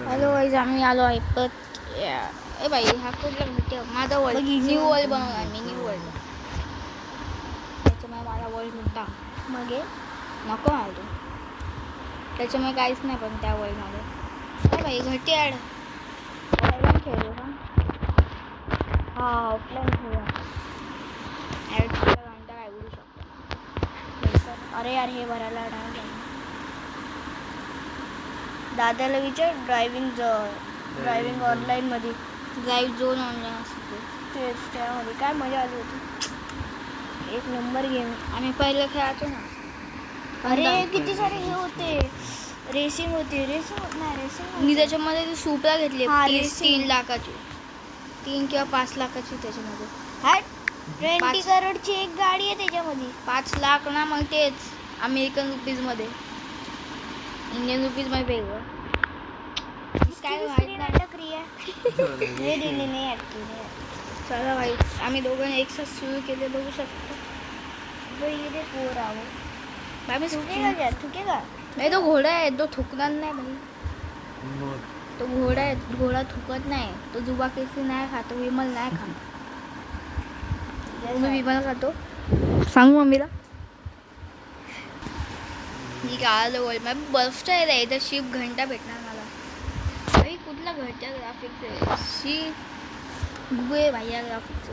Hello guys, आम्ही आलो आहे परत. ए बाई, हा कुठला मित्र माझा वर्ल्ड न्यू वर्ल्ड बनवला मी. न्यू वर्ल्ड त्याच्यामुळे माझा वर्ल्ड मोठा मग नको आलो त्याच्यामुळे काहीच नाही. पण त्या वर्ल्डमध्ये बाई घटी ॲड ऑफलाईन खेळलो का? हा ऑफलाईन खेळूया. ॲड घंटा काय बोलू शकतो. अरे यार, हे भरायला टाइम दादाला विचार. ड्रायव्हिंग ऑनलाईन मध्ये ड्राईव्ह झोन ऑनलाईन असतो तेच. त्यामध्ये काय मजा आली होती. एक नंबर गेम. आम्ही पहिलं खेळायचो ना. अरे किती सारे हे होते. रेसिंग होती. मी त्याच्यामध्ये सुपरा घेतली 3 लाखाची, 3 किंवा 5 लाखाची त्याच्यामध्ये. 20 करोडची एक गाडी आहे त्याच्यामध्ये. 5 लाख ना. मग तेच अमेरिकन रुपीजमध्ये. इंडियन रुपीज मध्ये वेगळं काय माहित नाही. चला भाई, आम्ही दोघांनी एक साथ सुरू केले. बघू शकतो पोर आहो. नाही, तो घोडा आहे. तो थुकणार नाही भाई. तो घोडा आहे. घोडा थुकत नाही. तो जुबा केसी नाही खात. विमल नाही खात. मी विमल खातो. सांगू मम्मीला. मी काय आलो वर्ल्ड मॅप बर्फचा आहे. इथं शिप घंटा भेटणार मला. भाई कुठला घरच्या ग्राफिक्स आहे. शिप गुबे भाई या ग्राफिक्स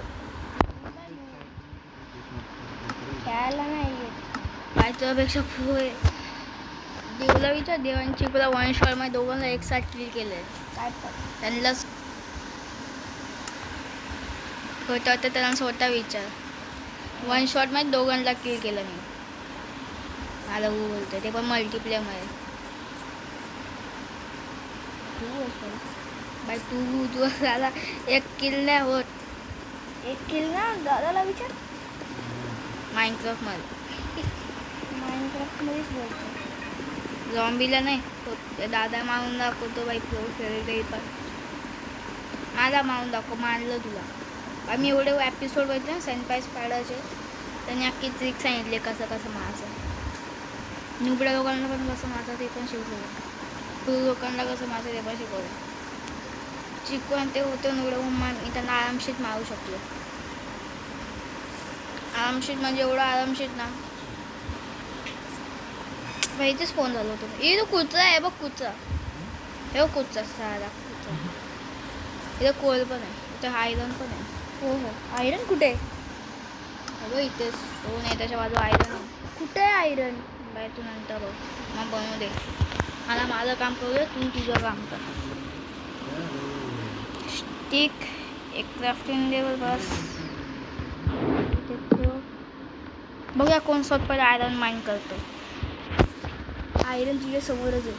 खेळायला नाही येत. काय त्यापेक्षा फुय देवला विचार. देवांची पुरा वन शॉट मध्ये दोघांना एक साथ किल केलंय. काय त्यांनाच होता तर त्यांना स्वतः विचार. वन शॉट मध्ये दोघांना किल केलं मी. मला बोलतोय ते पण मल्टीप्लेअर मध्ये. बाई तू दादा एक किल नाही होत. एक किल ना दादाला विचार. माइनक्राफ्ट मध्येच बोलतो. झॉम्बीला नाही. दादा मारून दाखवतो बाई. प्रो खेळले पण माझा मारून दाखव. मारलं तुला. आम्ही एवढे एपिसोड बघितले ना सनपाईस पाडायचे. त्यांनी अख्खी ट्रिक सांगितले कसं मारायचं. नुबड्या लोकांना पण कसं मारायचं ते पण शिकवलं. पुरू लोकांना कसं मारायचं ते पण शिकवलं. चिकन ते होतं नुबडं मी त्यांना आरामशीत मारू शकलो. आरामशीत म्हणजे एवढं आरामशीत ना. इथेच फोन झालं होतं. तो कुत्रा आहे बघ. कुत्रा हे कुत्रा सारा कुत्रा. इथं कोल पण आहे. इथं आयरन पण आहे. हो आयरन कुठे आहे? इथेच हो नाही. त्याच्या बाजू आयरन आहे. कुठे आहे आयरन? बाय तू नंतर बघ. मग बनवू दे. मला माझं काम करू दे. तू तुझं काम कर. स्टिक एक क्राफ्टिंग लेवल बस. बघूया कोण स्वतः आयरन माइन करतो. आयरन तुझ्या समोरच आहे.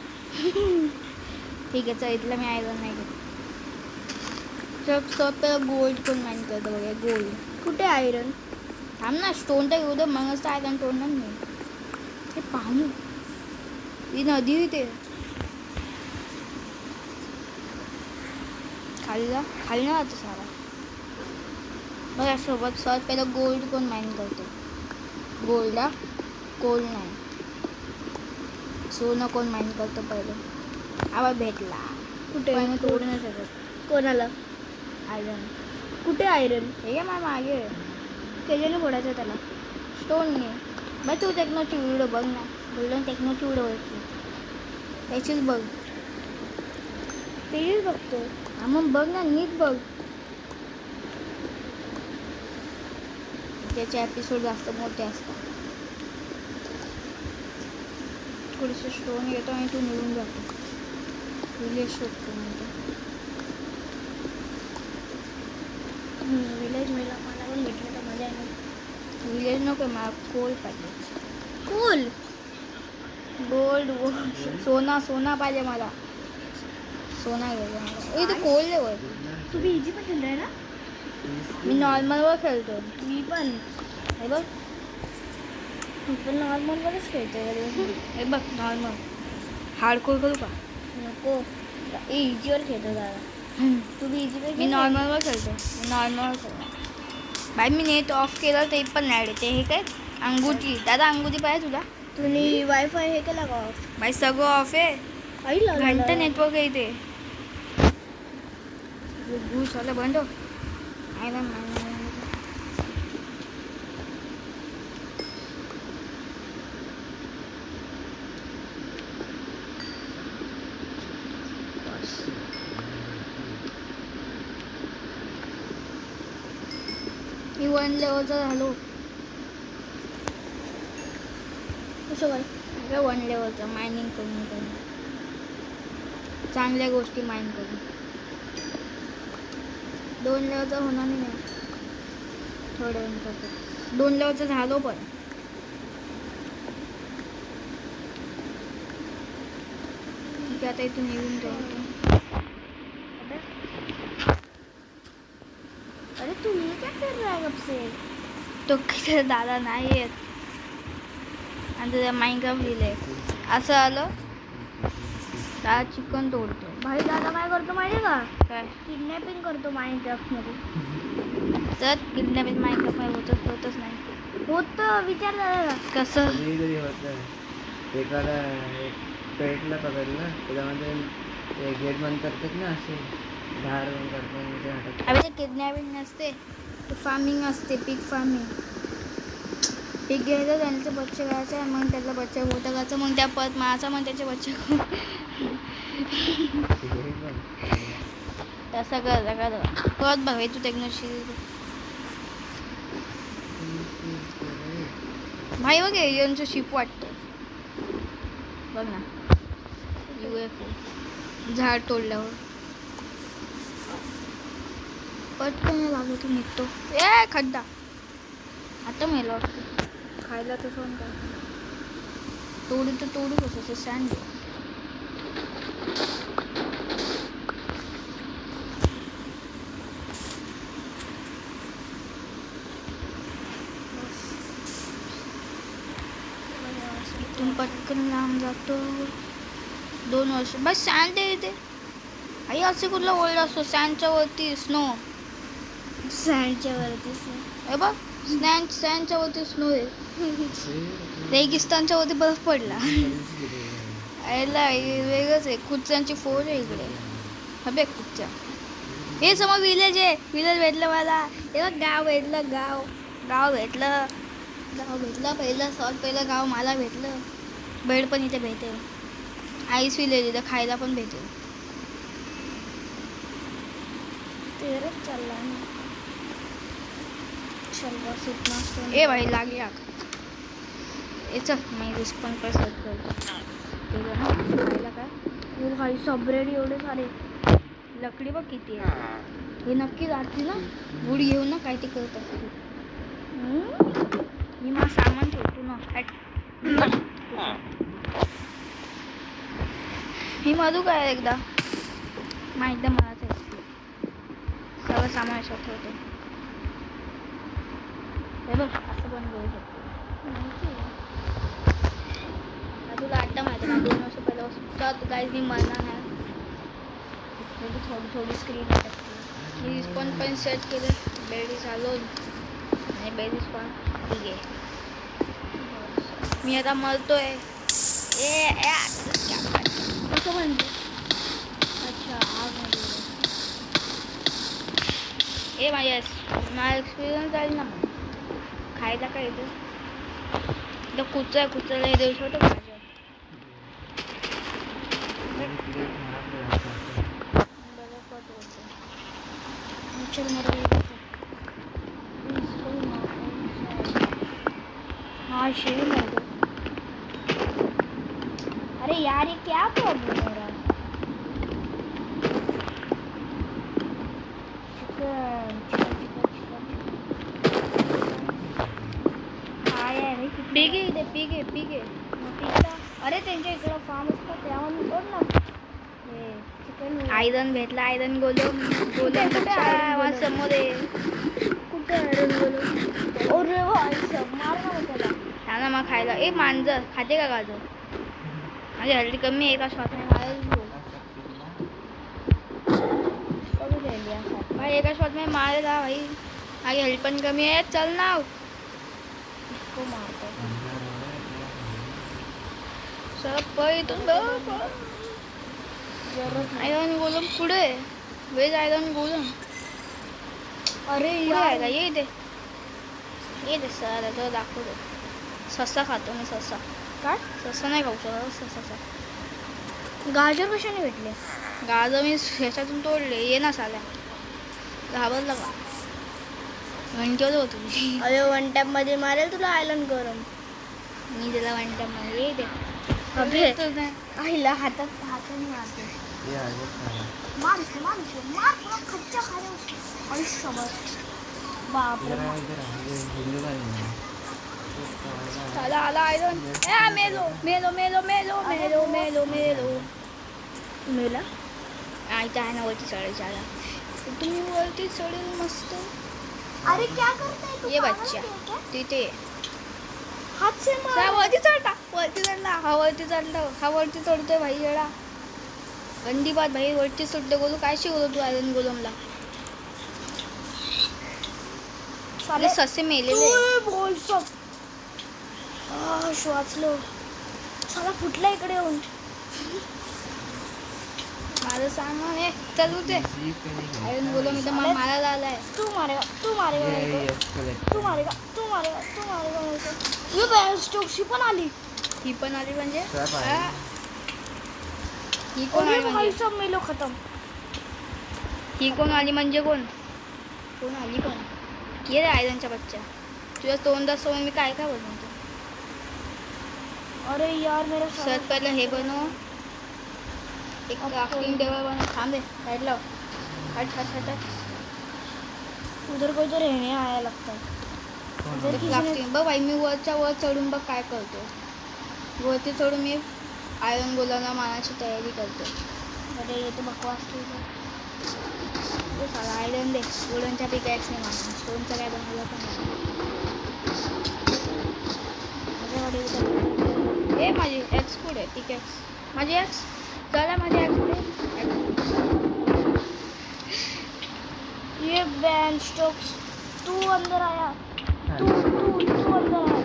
ठीक आहे चल. इथलं मी आयरन नाही घेत. स्वतः गोल्ड पण माइन करतो. बघूया गोल्ड कुठे आयरन. थांब ना. स्टोन तर घेऊ दे. मगच तर आयरन तोडणार नाही. हे पाणी ही नदी इथे. खाली ना आता सारा. बघा सोबत पहिलं गोल्ड कोण माइन करतो. गोल्डला गोल्ड नाही. सोनं कोण माइन करतो पहिलं. आवाज भेटला. कुठे तोडू नाही शकत. कोणाला आयरन. कुठे आयरन? हे माझ्या मागे त्याच्याने फोडायचं त्याला. स्टोनने. बाई तू टेक्नोची व्हिडिओ बघ ना. गोल्डन टेक्नोची व्हिडिओ बघतो. त्याचीच बघ. त्याचीच बघतो. हा मग बघ ना. नीट बघ. त्याचे एपिसोड जास्त मोठे असतात. थोडेसे स्टोन येतो आणि तू निघून जातो. विलेज शोधतो म्हणतो. विलेज मला पण भेटलं तर मजा आहे. विलेज नको मला कोल पाहिजे. कोल गोल्ड सोना पाहिजे मला. सोना घ्यायचा मला. तू कोल लेवल. तुम्ही इझी पण खेळताय ना. मी नॉर्मलवर खेळतो. मी पण हे बघ. मी पण नॉर्मलवरच खेळतोय. हे बघ नॉर्मल. हार्डकोर करू का? नको. इझीवर खेळतो दादा. तुम्ही इझीवर. मी नॉर्मलवर खेळतो. बाई मी नेट ऑफ केलं ते पण नाही येते. हे काय अंगुठी. दादा अंगुठी पाहिजे तुला. तुम्ही वायफाय हे केला का ऑफ? बाई सगळं ऑफ आहे. घंटा नेटवर्क आहे इथे. घुस आलं बंद आयरन मॅन मी 1 लेवलचा झालो कसं काय 1 लेवलचा मायनिंग करून चांगल्या गोष्टी माइन करून 2 लेवलचा होणार नाही थोड्या 2 लेवलचा झालो पण ठीक आहे आता इथून येऊन जाऊ अरे तू ये क्या कर रहा है कब से तो किती दादा नाही येत आणि तुझ्या माइनक्राफ्ट लिहिलंय असं आलं दादा चिकन तोडतो भाई दादा काय करतो माहिती का काय किडनॅपिंग करतो माइनक्राफ्टमध्ये तर किडनॅपिंग माइनक्राफ्टमध्ये होतच नाही होतं विचार दादा कसं एखादा पेटला पकडला त्याच्यामध्ये गेट बंद करतात ना असे धार बंद करतात अरे ते किडनॅपिंग नसते ते फार्मिंग असते पीक फार्मिंग पीक घ्यायचं त्यांचे बच्चे घ्यायचे मग त्याला बच्चा मोठं करायचं मग त्या परत मारायचा मग त्याचे बच्चे तसं कर बघ तू टेक्नॉलॉजी भाई बघ एलियनचं शिप वाटतं बघ ना UFO झाड तोडल्यावर पटकन लागतो निघतो ए खड्डा आता मेला खायला तर सोन काय तोडू कसं सँड इथून पटकन लांब जातो 2 वर्ष बस सँड आहे इथे आई असे कुठला ओल्ड असतो सँडच्या वरती स्नो सँडच्या वरती हे बघ सँडच्या वरती स्नो आहे रेगिस्तानच्या वरती बर्फ पडला याला वेगळंच आहे कुच्च्यांची फोड आहे इकडे हा बघ कुच्च्या हे समोर विलेज आहे विलेज भेटलं मला हे बघ गाव भेटलं गाव भेटलं पहिलं सॉर्ट पहिलं गाव मला भेटलं बेड पण इथे भेटेल आईस विलेज इथं खायला पण भेटेल तेरच चालला ना ए भाई लागली आग चल मी रिस्पॉन्स पर सर्च करतो खायला काय भाई सबरेड एवढे सारे लकडी बघ किती आहे हे नक्की रात्री ना बुडी घेऊन ना काय ते करत असते मी मला सामान ठेवतो ना ही मधू काय एकदा मलाच आहे सगळं सामान अशा ठेवतो हे बघ असं पण घेऊ शकतो तुला आत्ता माहिती ना 2 वर्ष पहिल्यापासून तर काहीच मी मरणार नाही थोडी स्क्रीन मी रिस्पॉन्स पण सेट केलं बेडीज आलो आणि बेडीज पण ठीक आहे मी आता मरतोय कसं म्हणते अच्छा माझ्या एक्सपिरियन्स जाईल ना खायला काय येतं तर कुचला हे देऊ शकतो माझ्या हाँ शेर अरे यार ये क्या प्रॉब्लम हो रहा है पिके अरे त्यांच्या इकडं फार्म असतं त्यावर कोण ना चिकन आयरन भेटला आयरन गोलम समोर कुठे आयरन गोलम मार ना त्याला त्याला मग खायला मांजर खाते का गाजर माझी हल्दी कमी आहे एका शॉटने भाई एका शॉट में मारेगा भाई आगे हेल्थ पण कमी आहे चल ना इसको मारतो सब पळतो आयरन गोलम पुढे वेज आयरन गोलम. अरे कुठे यार आहे का? ये इथे ये ते सर तो दाखवतो. ससा खातो मी ससा. काय ससा नाही खाऊ शकत ससा. गाजर कशाने भेटले? गाजर मी ह्याच्यातून तोडले. ये ना साल्या घाबरला का? घंटेवर होतो मी. अरे वन टॅप मध्ये मारेल तुला आयलन गरम. मी त्याला म्हणता मग ये इथे. अबे तुझं नाही. आईला हाताने मारते. ये आहे बघ खायला. मार पुरा खच्चा खाले उसको. आणि समज बापरे. इधर आ, इधर आ. ये हिंदू का नहीं है. चला आला आयरन. ए मेलो. मेला आयता आहे ना वरती चढायचं आला. तुम्ही वरती चढेल मस्त. अरे क्या करताय तू? ये पागल बच्चा आहे क्या? तिथे हात से मार. वरती चढला. वरती चढला. हा वरती चढतोय भाई येडा. गंदी बात भाई. वरती चढते गोलू. काय शिकवलं तू आयरन गोलमला? साले ससे मेलेले. बोल सब. वाचलो. साला फुटला इकडे येऊन. माझं सामान आहे. चल उठे. जीप पे नहीं गया. आयरन गोलम इथं मारायला आलाय. तू मारेगा ये मेरे को. escalate. तू मारेगा मेरे को. ये बॅन स्टोक्सची पण आली. ही पण आली म्हणजे Trap आहे. हा. ही कोण अरे आली भाई म्हणजे? सब मेलो खतम. ही कोण आली म्हणजे कोण आली कोण? ये रे आयरनच्या बच्चा. तुझ्या तोंडात सोडून मी काय बनवतो? अरे यार मेरा सर्च पहिलं हे बनव. एक क्राफ्टिंग टेबल बनव. थांब रे साईड लाव. हट. उधर कोई तो रहने आया लगता है. कोण जर आहे? क्राफ्टिंग बघ भाई मी वरच्या वर चढून बघ काय करतो. वरती चढून मी आयरन गोलाला मारण्याची तयारी करतो. अरे ये तो बकवास चीज है. ते साला आयरन दे. गोल्डनच्या पिकॅक्स नाही मारणार. स्टोनचं काय बनवलं पण नाही. ए माझी एक्स पुढे पिकॅक्स. माझी एक्स चला माझी एक्स पुढे. ये बॅन स्टोक्स तू अंदर आया. हा. तू अंदर आया.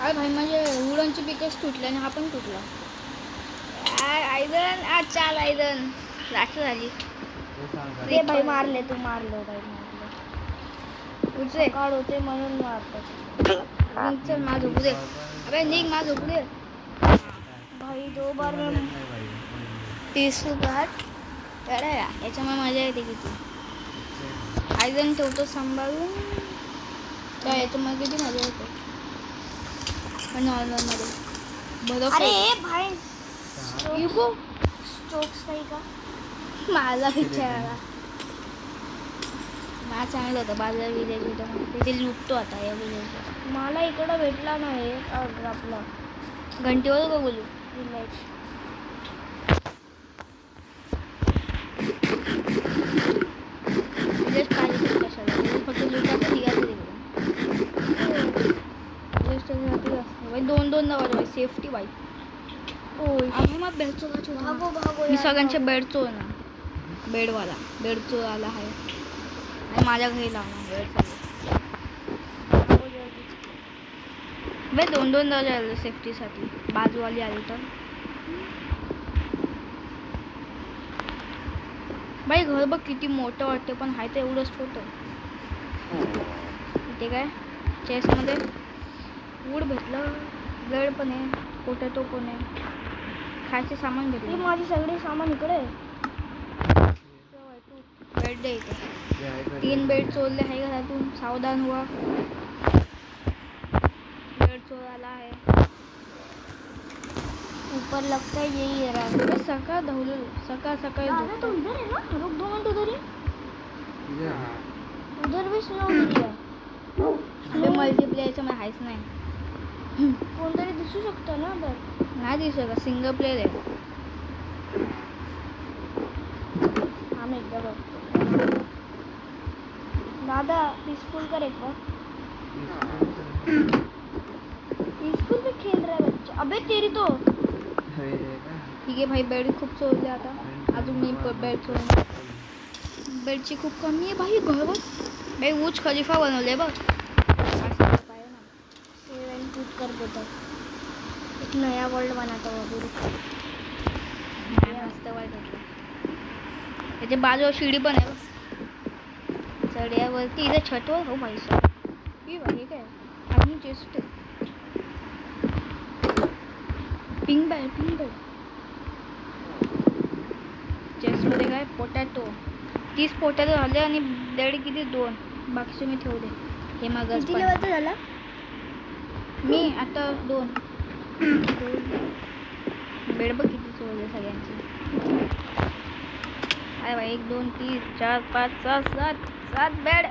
अरे भाई माझे वुडनची पिकॅक्स तुटले आणि हा पण तुटला. आयरन चाल आयरन रात्र झाली. ते सांग ते भाई मारले तू मारलो भाई मारलो. उठले काढ होते म्हणून मारतात. चल माझ झोपू दे. अबे निघ माझ झोपू दे. भाई 2 बार में नाही भाई. 30 रुपयात याच्यामुळे मजा येते किती. आयरन ठेवतो सांभाळून. तर याच्यामध्ये किती मजा येते. नॉर्मलमध्ये बरं. अरे भाई इगो स्टोक्स काही का? माझा विचारायला मला चांगलं होतं. बाजार विलेज होतं ते लुटतो आता या विलेज. मला इकडं भेटला नाही आपला घंटीवर का बोलू? विलेज. विलेज पाहिजे कशाला? फक्त लुटा पण निघायचं तिकडे. 2 नंबर सेफ्टी बाईक. ओय आम्ही मग बेड चोरायचो. भागो मी सगळ्यांचे बेड चोरणार. बेड चोर आला आहे आणि माझ्या घरी लावणार बेड चोर. बाई 2 दरवाजे सेफ्टीसाठी. बाजूवाली आली तर बाई घर बघ किती मोठं वाटते पण आहे तर एवढंच छोटं. इथे काय चेस्टमध्ये वूड भेटलं. ब्लेड पण आहे. पोटॅटो पण आहे. खायचे सामान ही भेटलं. माझी सगळी सामान इकडे आहे. बेड दे इथे. 3 बेड चोरले आहे घरातून. सावधान हुआ. बेड चोर आला आहे. ऊपर लगता है यही रहा है. सकाळ धावलं. सकाळी दादा तो इधर है ना? रुक 2 मिनट उधर ही. इधर आ. उधर भी स्नो एरिया है. मल्टीप्लेअरचं मला हायच नाही. कोणतरी दिसू शकतं ना बघ. नाही दिसू का? सिंगल प्लेअर आहे. आम्ही एकदा बघतो. दादा पीसफुल कर एक बार. पीसफुल में खेल रहा है बच्चा. अबे तेरी तो ठीक आहे भाई. बेड खूप चोरले आता. अजून मी बेड चोर. बेडची खूप कमी आहे भाई घरात. भाई उच खलिफा बनवले बघ. 7 फुट कर देता. एक नया वर्ल्ड बनाता हूँ अभी. मस्त वाईट वाटलं. त्याच्या बाजूला शिडी पण आहे बघ. चढ्यावरती इथे छतवर हो भाई साहब. ही बघ हे काय आणि चेस्ट पिंक बॅग चेस्टमध्ये काय पोटॅटो 30 पोटॅटो झाले आणि ब्लेड किती 2 बाकीचे मी ठेवले. हे मगच किती लेवलचा झाला? मी आता 2 बेड बघ किती सोडले सगळ्यांचे. अरे भाई 1 2 3 4 5 6 7 बेड.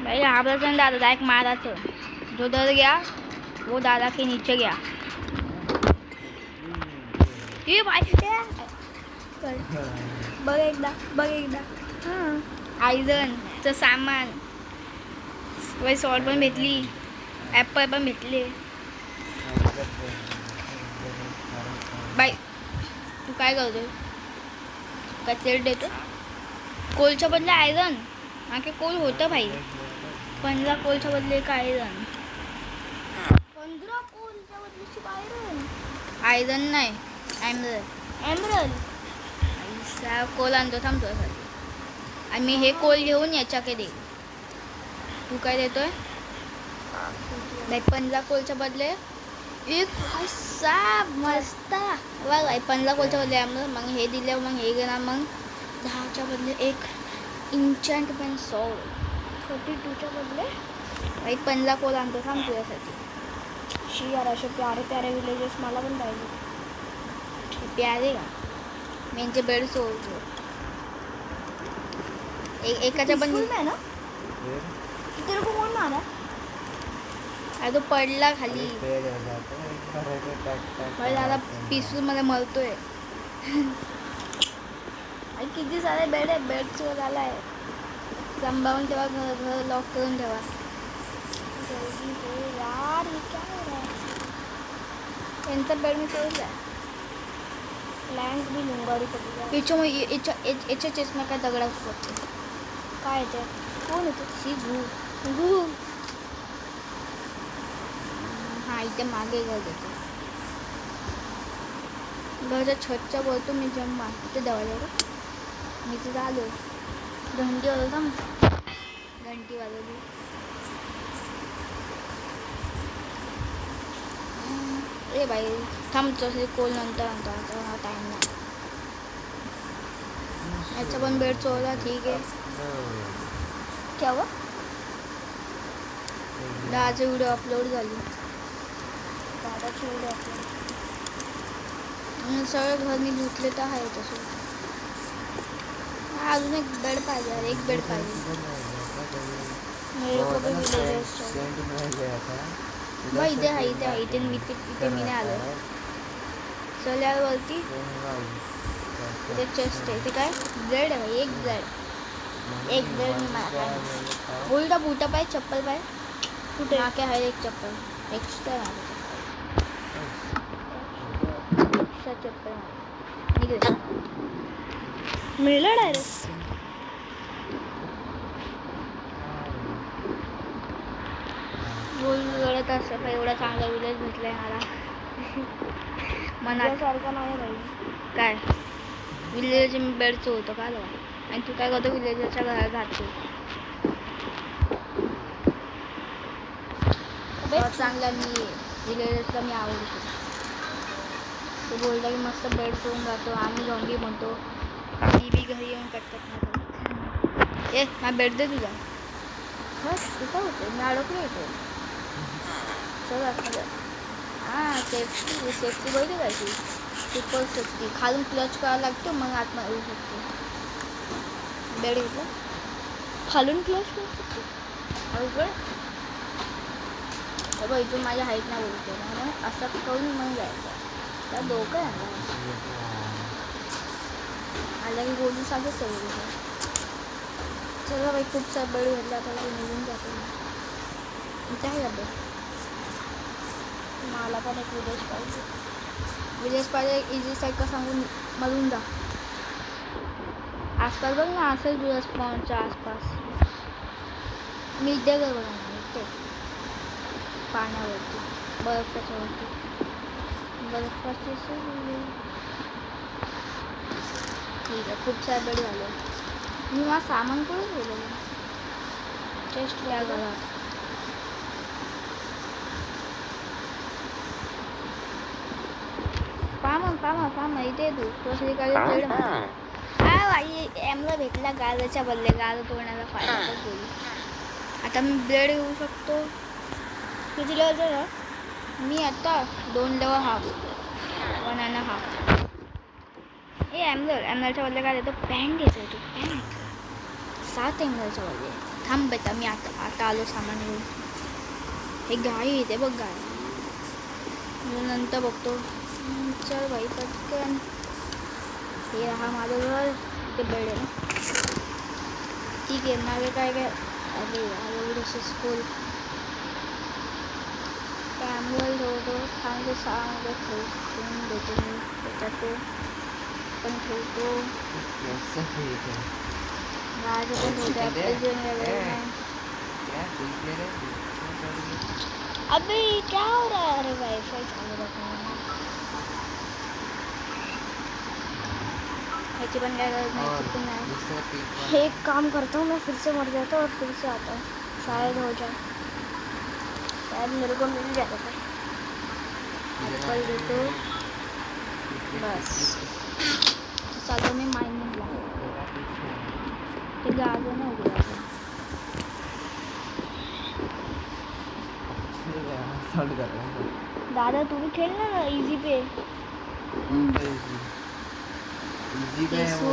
भाई आबराचंद दादा डायरेक्ट माराचं. जो डर गया वो दादा के नीचे गया. ये भाई बघ एकदा हां आयरनचं सामान वै सॉल्ट पण भेटली. ॲपल पण भेटले. बाई तू काय करतोय? काय तेल देतो? कोलच्या बदले आयरन. आणखी कोल होतं भाई. 15 कोलच्या बदले एक आयरन. 15 कोलच्या बदलीची आयरन. आयरन नाही एमरल. कोल आणतो थांब तुझ्यासाठी. आणि मी हे कोल घेऊन याच्याकडे दे. तू काय देतोय? भाई 15 कोलच्या बदले एक साप मस्त. बघ भाई 15 कोलच्या बदले आम्हाला मग हे दिले. मग हे घेणार. मग 10च्या बदले एक इंचंटमेंट सॉल. 42च्या बदले भाई 15 कोल आणतो थांब तुझ्यासाठी. शी यार असे प्यारे विलेजेस मला पण पाहिजे. प्यारे का मी यांचे बेड सोडतो. एकाच्या पण Peaceful है ना? तेरे को कौन मारा? अरे तो पडला खाली. भाई दादा पिसून मध्ये मरतोय. आणि किती सारे बेड आहे. बेड चोर आला आहे. सांभाळून ठेवा. घर लॉक करून ठेवा. जल्दी हो यार ये क्या हो रहा है? यांचा बेड मी चोरला. प्लॅन्स भी लुंगाडी पडली. याच्या चेस्ट में काय दगडा फुटतो. काय आहे ते? कोण येतो? शी घू गु हा इथे मागे घर देतो. घरच्या छतच्या वरतो मी जम मारते दरवाजावर. मी तिथं आलो. घंटी वाजवता घंटी वाजवली. ए बाई थांब तसे कोल नंतर आणतो. हा टाईम नाही. याचा पण बेड चोरला. ठीक आहे. क्या हुआ? 10ची व्हिडिओ अपलोड झाली. दादाची व्हिडिओ अपलोड. सगळं घर मी धुतले तर आहे तसं. अजून एक बेड पाहिजे. एक बेड पाहिजे. मेरे को भी विलेजेस बघ इथे आहे. इथे मी नाही आलो. चल्यावरती इथे चेस्ट आहे. इथे काय ब्लेड आहे भाई. एक ब्लेड मी मला काय उलटा बुटा पाय चप्पल पाय कुठे नाके आहे. एक चप्पल एक्स्ट्रा चप्पल निघले. मिळला डायरेक्ट. गळत असं पण एवढा चांगला विलेज भेटलाय मला. मनात सारखा नाही भाई. काय विलेज बेडचं होतं का आलं. आणि तू काय करतो विलेजच्या घरात घाततो. चांगला मी विलेजला मी आवडतो. तो बोलला की मस्त बेड सोडून जातो. आम्ही झॉम्बी म्हणतो. मी बी घरी येऊन कटकट नाही. ए हा बेड दे तुझा. हा तू काय होतं मी अडकलो येतो. चला हां सेफ्टी बघितली काय ती सुपर सेफ्टी. खालून क्लच करायला लागतो मग आतमध्ये येऊ शकतो. बेड घेतला खालून क्लोज करू शकतो. बरोबर. बघ इथून माझ्या हाईट नाही बोलतो. म्हणून असं करून मग जायचं. त्या डोकं आहे आला की बोलू सांगत सगळं. चला बाई खूप सारा बेड घेतला. आता निघून जातो. इथे आहे का बेड? मला पण एक विलेज पाहिजे. इजी साईड का सांगून मरून जा. आसपास बघ ना, असेल तुझ्या स्पॉनच्या आसपास. मी इथे घर बनवणार इथे पाण्यावरती, बर्फाच्या वरती. बर्फाची सवय. ठीक आहे, खूप सारे बेड झाले. मी माझं सामान कुठे ठेवलं? चेस्ट त्या घरात. पामा इथे तू बेड. हा बाई, एमला भेटला गाजरच्या बदले. गाजर तोडण्याचा फायदा बोलू. आता मी ब्लेड घेऊ शकतो. किती लेवलचं ना मी आता 2 लेवल हाफ 1.5. एमलच्या बदले काय देतो? पॅन्ट घेतो तू. पॅन्ट 7 एमलच्या बदले. थांब बेटा, मी आता आलो सामान घेऊन. हे गाय येते बघ, गाय. मी नंतर बघतो. चल बाई पटकन. हे हा माझं घर. इथे बेड आहे ना. ठीक आहे, मागे काय काय. अरे एवढीशी स्कूल. कॅमल ठेवतो. थांबतो 6 मध्ये ठेवून देतो मी. त्याच्यात तो पण ठेवतो. माझं पण ठेवतो. अबे क्या हो रहा है? अरे वाईफाई चालू रखना. ह्याची पण काय गरज नाही. चुकून नाही. हे एक काम करता हूँ मैं, फिर से मर जाता और फिर से आता हूँ. शायद हो जाए. शायद मेरे को मिल जाता था. एप्पल देतो. बस चालू मी माइनिंगला. ते गाजर नाही उघडा. दादा तू भी खेलना ना इजी पे. इजी पे है वो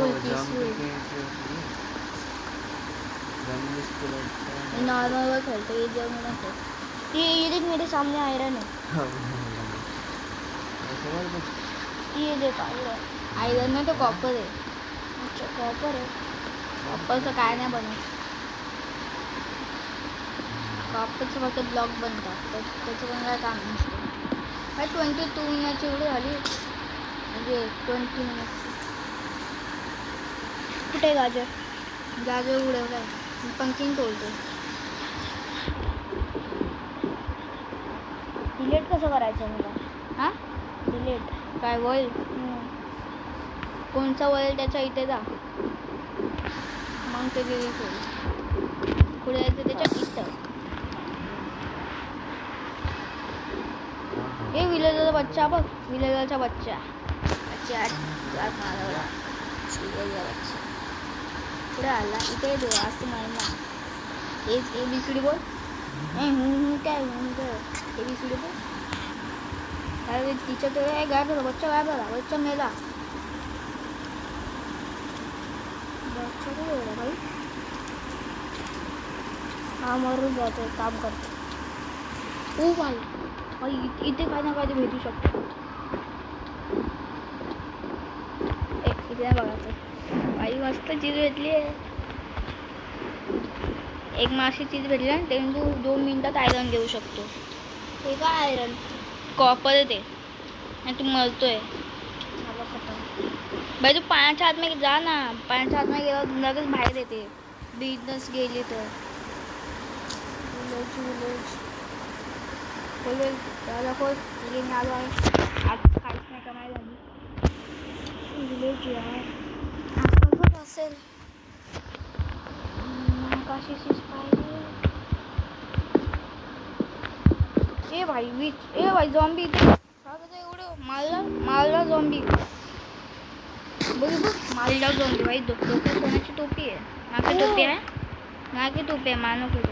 नॉर्मल वर खेलते. ये जब मैं खेल ये देख मेरे सामने आयरन है. ये देख आयरन में तो कॉपर है. अच्छा कॉपर है. कॉपरचं काय नाही बनत. कॉपरचं फक्त ब्लॉक बनतात. त्याचं पण काय काम नसतं. काय 22 मिनिटची एवढी झाली. म्हणजे 20 मिनिट्स. कुठे गाजर? गाजर उडव काय? पंकिंग तोडतो. डिलीट कसं करायचं मला? हां डिलीट काय वर्ल्ड? कोणचा वर्ल्ड त्याच्या इथे जा. मग ते डिलीट होईल. पुढे जायचं त्याच्या इथं. हे विलेजरचा बच्चा बघ. विलेजरचा बच्चा. पुढे आला. इथे दे आज तू माहिती ना. ABCD बोल. काय ABCD बोल. अरे तिच्या तो गायब झाला. बच्चा गायब झाला. बच्चा मेला. बच्चा कुठे गेला भाई? हा मरून जातो. काम करतो. ओ भाई इथे काय ना काय ते भेटू शकतो. इथे बघायचं. आई मस्त चीज भेटली आहे. एक माशी चीज भेटली ना. ते तू 2 मिनिटात आयरन घेऊ शकतो. हे काय आयरन? कॉपर आहे ते. आणि तू मरतोय. बाई तू पाण्याच्या आतमध्ये जा ना. पाण्याच्या आतमध्ये गेला लगेच बाहेर येते. बिझनेस गेली तर खोल त्याला खोल. आलो आहे. आज काहीच नाही कमाई झाली. विलेज यार आसपास असेल. काशी चीज पाहिजे. ए भाई विच. ए भाई झॉम्बी. एवढं मारला झॉम्बी. बघ मारला झॉम्बी. भाई डोक्यात सोन्याची टोपी आहे. मागे टोपी आहे. मागे टोपी आहे. मानव टोपी.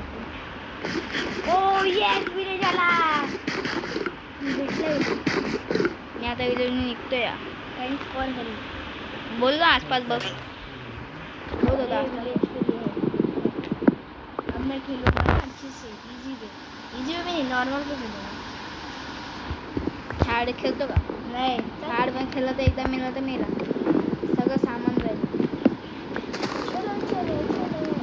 ओ येस विलेज आला. भेटलं. मी आता विलेज निघतो या. Thanks for help. बोल ना आसपास बघ. बोल होता आसपास. अब मैं खेलूँगा अच्छे से. इजी में नहीं नॉर्मल पे खेलूँगा. हार्ड खेळतो का? नाही. हार्ड पण खेळला तर एकदा मेला तर मेला. सगळं सामान जाईल.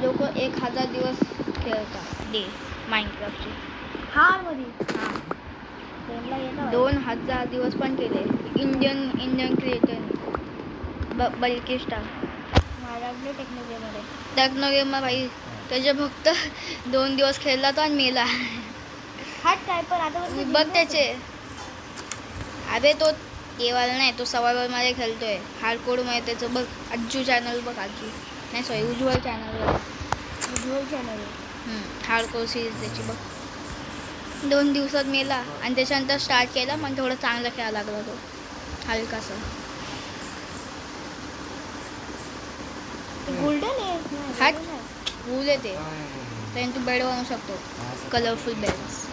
लोक 1000 दिवस खेळतात डे माइनक्राफ्टचे. हार्डमध्ये. हां 2000 दिवस पण केले. Indian creator bulky star. लागले टेक्नोलॉजीमध्ये. टेक्नोगेमला भाई त्याचे फक्त 2 दिवस खेळला तो आणि मेला. हाट काय पण आता बघ त्याचे. अबे तो केवळ नाही, तो सर्वायवल मध्ये खेळतोय. हार्डकोड मध्ये त्याचं बघ. अज्जू चॅनल बघ. अज्जू नाही सॉरी उज्ज्वल चॅनल. उज्ज्वल चॅनल. हार्डकोड सिरीज त्याची बघ. 2 दिवसात मेला आणि त्याच्यानंतर स्टार्ट केला. मग थोडं चांगलं खेळायला लागला तो हलकासा. गोल्डन आहे. हाट फुल येते त्याने तू बेड बनवू शकतो. Colourful beds.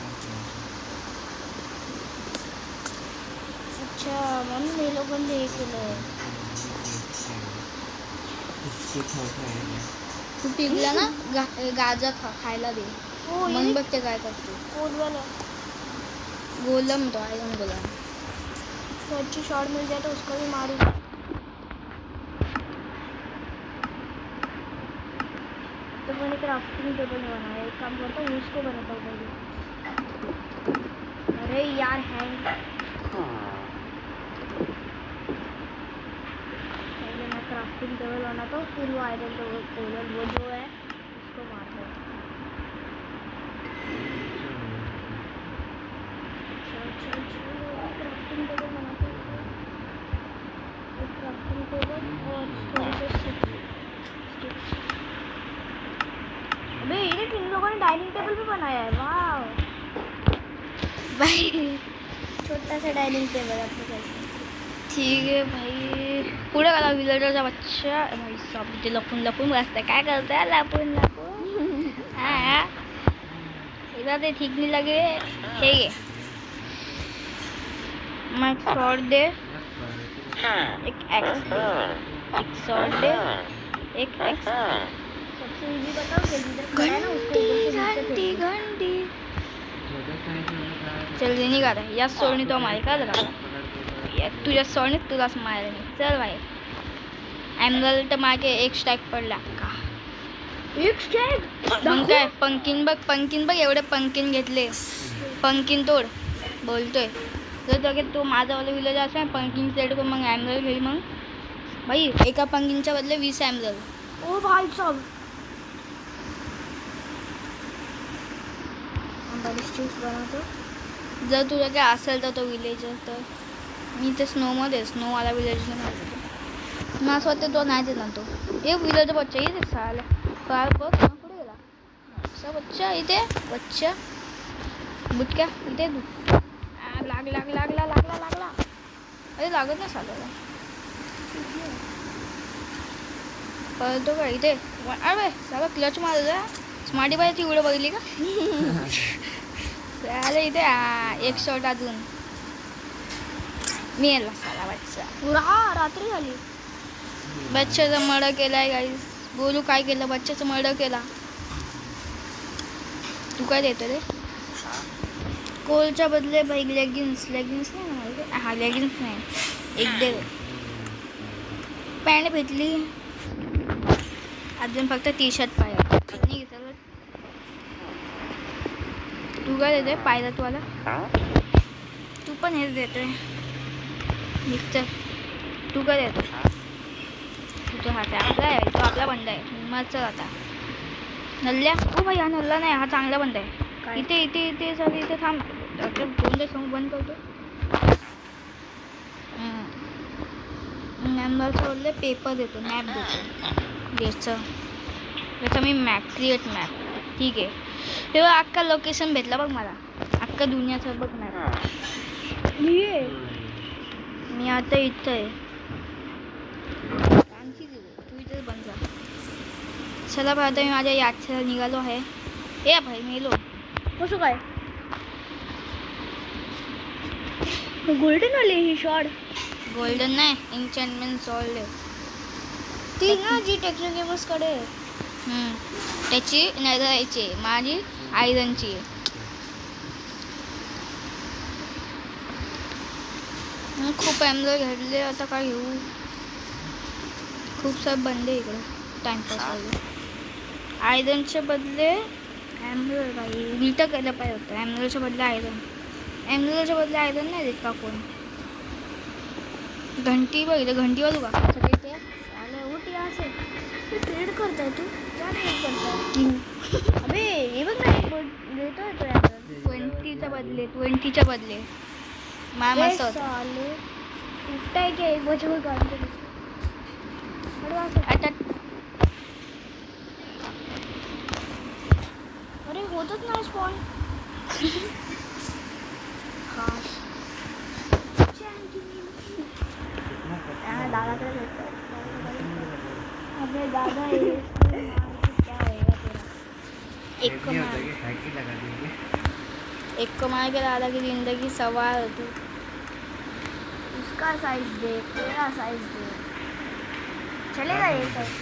अच्छा म्हणून हे लोकांनी हे केलं. तू पिकला ना गाजर खायला दे. हो मग बघ ते काय करते. कोलवाला गोलम तो आयरन गोलम. तो अच्छी शॉट मिल जाए तो उसको भी मारूं. तो मैंने क्राफ्टिंग टेबल बनाया. एक काम करता हूँ उसको बनाता हूँ पहले. अरे यार हैंग. पहले मैं क्राफ्टिंग टेबल बनाता हूँ फिर वो आयरन टेबल वो जो है उसको मारता हूँ. क्राफ्टिंग टेबल बनाते हैं. एक क्राफ्टिंग टेबल और थोड़े से स्टिक्स. अबे ये देख इन लोगों ने डाइनिंग टेबल भी बनाया है. वाह भाई छोटा सा डाइनिंग टेबल आपके पास. ठीक आहे भाई. पुढे गेला विलेजरचा बच्चा. भाई सब ते लपून लपून बसतंय. काय करताय लपून लपून. हा इधर ते ठीक नहीं लगे. हे घे मग शॉर्ट दे. एक एक्स दे. एक शॉर्ट दे. एक एक्स. सबसे इजी बताओ कि जिधर खड़ा है ना उसको इधर से नीचे फेंकना. घंटी चल दे निघा रे. याच सोडणी तो मारे का लगा. तुझ्या सोडणीत तुलाच मारे. चल भाई. एमरल्ड तर मागे एक स्टॅक पडला का. एक स्टॅक मग काय पंकिन बघ एवढे पंकिन घेतले. पंकिन तोड बोलतोय. जर तो माझावाला विलेज असं पंकिन प्लेट करून मग एमरल्ड घेईल. मग भाई एका पंकिनच्या बदले 20 एमरल्ड. ओ भाई साहब हम बलिस्टिक्स बनातो. जर तुझं काय असेल तर तो विलेजर तर मी ते स्नोवाला विलेजला नाही. मला असं वाटतं तो नाही देणार तो. हे विलेजर बच्चा इथे साला काय बघ ना कुठे गेला. असा बच्चा इथे बच्चा बुटक्या इथे तू. लागला. अरे लागत नाही साला. कळतो का इथे. अरे साला क्लच मारला. स्मार्टी बाई ती उडे बघितली का. साला इथे एक शॉट अजून. मी याला साला बच्चा. पुरा रात्री झाली. बच्चाचा मर्डर केलाय गाईस. बोलू काय केलं. बच्चाचा मर्डर केला. तू काय देतो रे. कोलच्या बदले भाई लेगिन्स नाही ना. हा लेगिन्स नाही. एक दे. पॅन्ट भेटली. अजून फक्त टी शर्ट पाहिजे. तू काय देतोय पाहिला तू आला. तू पण हेच देतोय. मिक्सर तू काय देतो. तो हात आहे आपला आहे. तो आपला बंद आहे. मग चल आता नल्ल्या. ओ भाई हा नल्ला नाही. हा चांगला बंद आहे. इथे सगळं इथे थांब. दोन समोर बंद करतो. नंबर सोडले पेपर देतो. मॅप देतो. याचा मी मॅप क्रिएट मॅप. ठीक आहे. तेव्हा अख्खा लोकेशन भेटला बघ मला. अख्खा दुनियाचं बघ मॅप. मी आता इथं आहे. तू इथेच बंद जा. चला भाई आता मी माझ्या यात्रेला निघालो आहे. ए भाई मेलो. कसं काय गोल्डन वाली ही शॉट. गोल्डन नाही एन्चेंटमेंट सॉल्ड. ती ना जी टेक्नो गेमर्स कडे आहे. त्याची नजरायची. माझी आयरनची. खूप एमरल्ड घेतले. आता काय घेऊ. खूप सारे बंदे इकडे टाइमपास वगैरे. आयरनच्या बदले एमरल्ड भाई उलटं केलं पाहिजे होतं. एमरल्डच्या बदले आयरन. एमरल्डच्या बदले आयरन नाही देत का कोण. घंटी बघितलं. घंटी वाजू का सगळे ते साले उठ यहाँ से. करताय तू क्या ड्राइव करताय अबे हे बघ ना येतोय तो यार 20च्या बदले मला मस्त होतं. साले उठताय की एक बजे गाडी आता अरे होतच नाही स्पॉन हा दादाकडे भेटतो अबे दादा ये क्या होएगा तेरा एक कमाल के दादा की जिंदगी सवार होती. उसका साइज देख तेरा साइज देख चलेगा ये साइज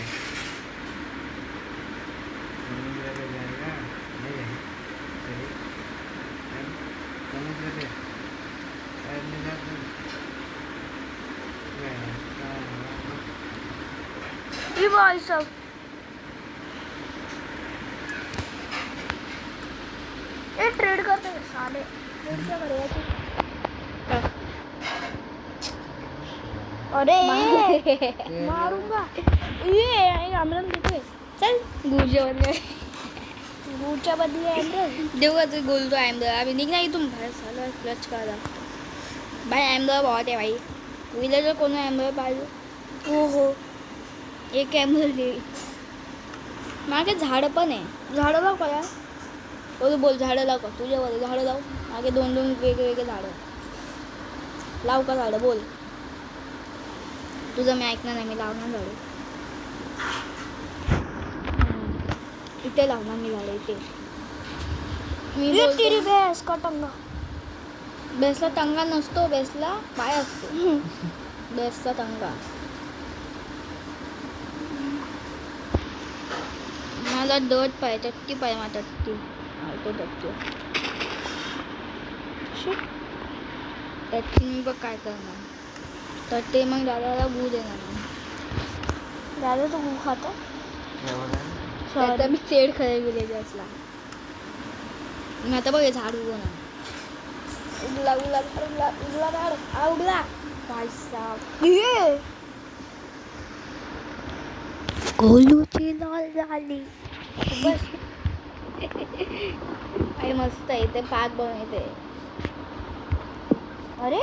ये भाई सब ये ट्रेड करते हैं साले ट्रेड क्या करेगा तू अरे मारूंगा ये आमरन देते चल गुरुच्या बदले गुडच्या बदली आमरन देऊ का तू बोलतो अहमदाबाद अभी निघ ना इथून बाहेर साला क्लच करा भाई अहमदाबाद बहुत है भाई विलेजर कोण अहमदाबाद पाहिजे हो हो एक अहमदाबाद दे मागे झाडं पण आहे. झाडं लाव का यार बोल बोल झाडं लाव का तुझ्यावर झाडं लाव मागे 2-2 वेगवेगळे झाडं लाव का झाडं बोल तुझं मी ऐकणार नाही मी लावणार झाडं इथे लावणार मी झाडं इथे मी ये बोलते तेरी भैंस का टंगा बेसला टंगा नसतो बेसला पाय असतो बेसचा टंगा मला दट पाय टट्टी पाय मला टट्टी तो टट्टी टट्टी मी बघ काय करणार टट्टी मग दादाला गू देणार मी. दादा तो गू खाता त्याचा मी चेड खरे विलेजर्सला मी आता बघ हे झाड उगवणार उगला उगला उगला उगला झाड उगला भाई साहब ये गोलूची लाल झाली बस आई मस्त आहे ते पाक बनवते अरे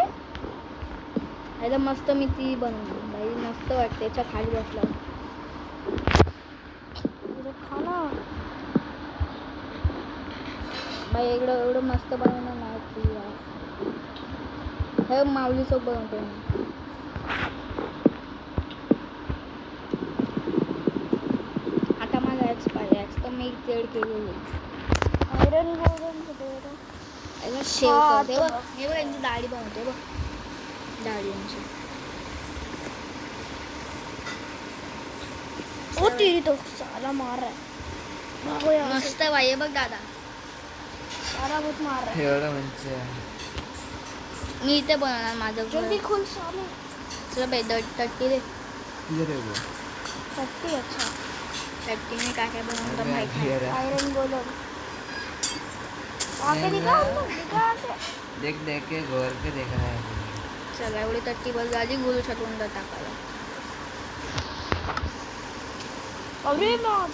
आता मस्त मी ती बनवली बाई मस्त वाटते त्याच्या खाली बसल्यावर खाना बाई एवढं मस्त बनवणार नाही ती यार. हे माऊली सोप बनवते मी आता मला ॲक्स पाहिजे ॲक्स तर मी चेड केलेली आयरन गोल्डन कुठे याला शेव हा, करते तो बघ हे बघ यांची दाढी बनवते बघ दाढी यांची ओ तेरी तो साला मार रहा है भागो यहाँ से मस्त बाई हे बघ दादा साला बहुत मार रहा है एवढं म्हणजे मी इथे बनवणार माझं जल्दी घर खोल साले चला बाई टट्टी दे सच्ची अच्छा टट्टीने काय काय बनवलं माहिती नाही. आयरन गोल्डन आके दिखा हमको दिखा आके देख देख के घोर के देख रहा है चला एवढी टट्टी बस झाली गुरु छटवून टाकायला अरे मार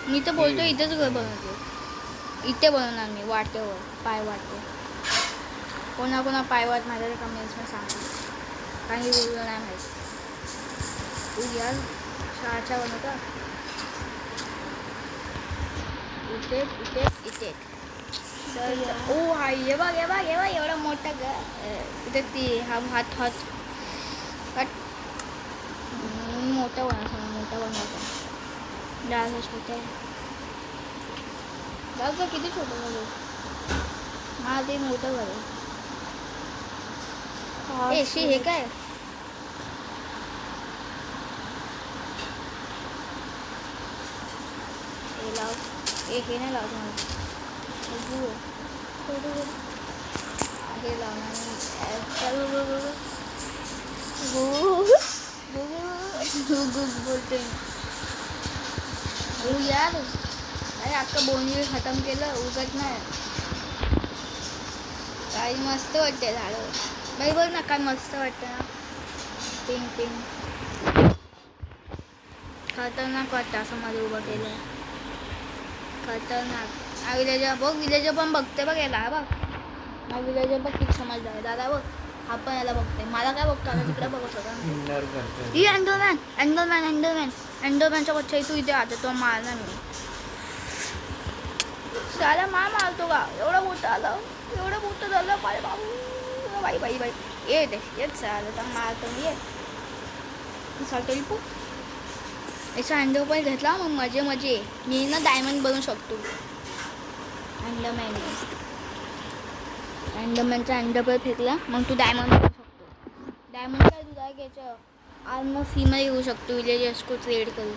मी तर बोलतो इथेच घर बनवतो इथे बनवणार मी वाटेवर पाय वाटे कोणा पायवाट माझ्या कमेंट्समध्ये सांगा काही बोललं नाही माहीत तू यार शाळाच्या बनवता इथे इथे इथे ओ हाय हे बघ हे बघ हे बघ एवढा मोठा इथे ती हा हात हात हट मोठा बनवायचा जास्त छोटा जास्त किती छोटं झालं मला ते मोठं झालं ए शी हे काय हे लाव हे नाही लावत मला हे लावणार बोलते हो यार अरे अख्खं बोनविल खतम केलं उगत नाही काही मस्त वाटते झाडं बाई बघ ना काय मस्त वाटतं ना पिंक पिंक खतरनाक वाटतं असं मध्ये उभं केलं. खतरनाक. हा विलेजर बघ, विलेजर पण बघते बघ याला. हा बघ, हा विलेजर बघ किती समजदार आहे. दादा बघ, हा पण याला बघते. मला काय बघतो आता तिकडे बघत होता. इग्नोर करतो. ही एंडरमॅन, एंडरमॅन, एंडरमॅन, एंडरमॅनच्या बच्चा तू इथे आता तो मारणार मी. साला मारतो का? एवढं मोठं आलं, एवढं मोठं झालं बाई बाबू. बाई बाई बाई येत साला तर मारतो मी. ये साठेल पू याचा अंडर पण घेतला मग मजे मी ना डायमंड बनवू शकतो. अंडरमॅनचा अंडर फेकला मग तू डायमंड बनवू शकतो. डायमंड काय तुला घ्यायचं आज मग फीमध्ये घेऊ शकतो. विलेजर्स को ट्रेड करू.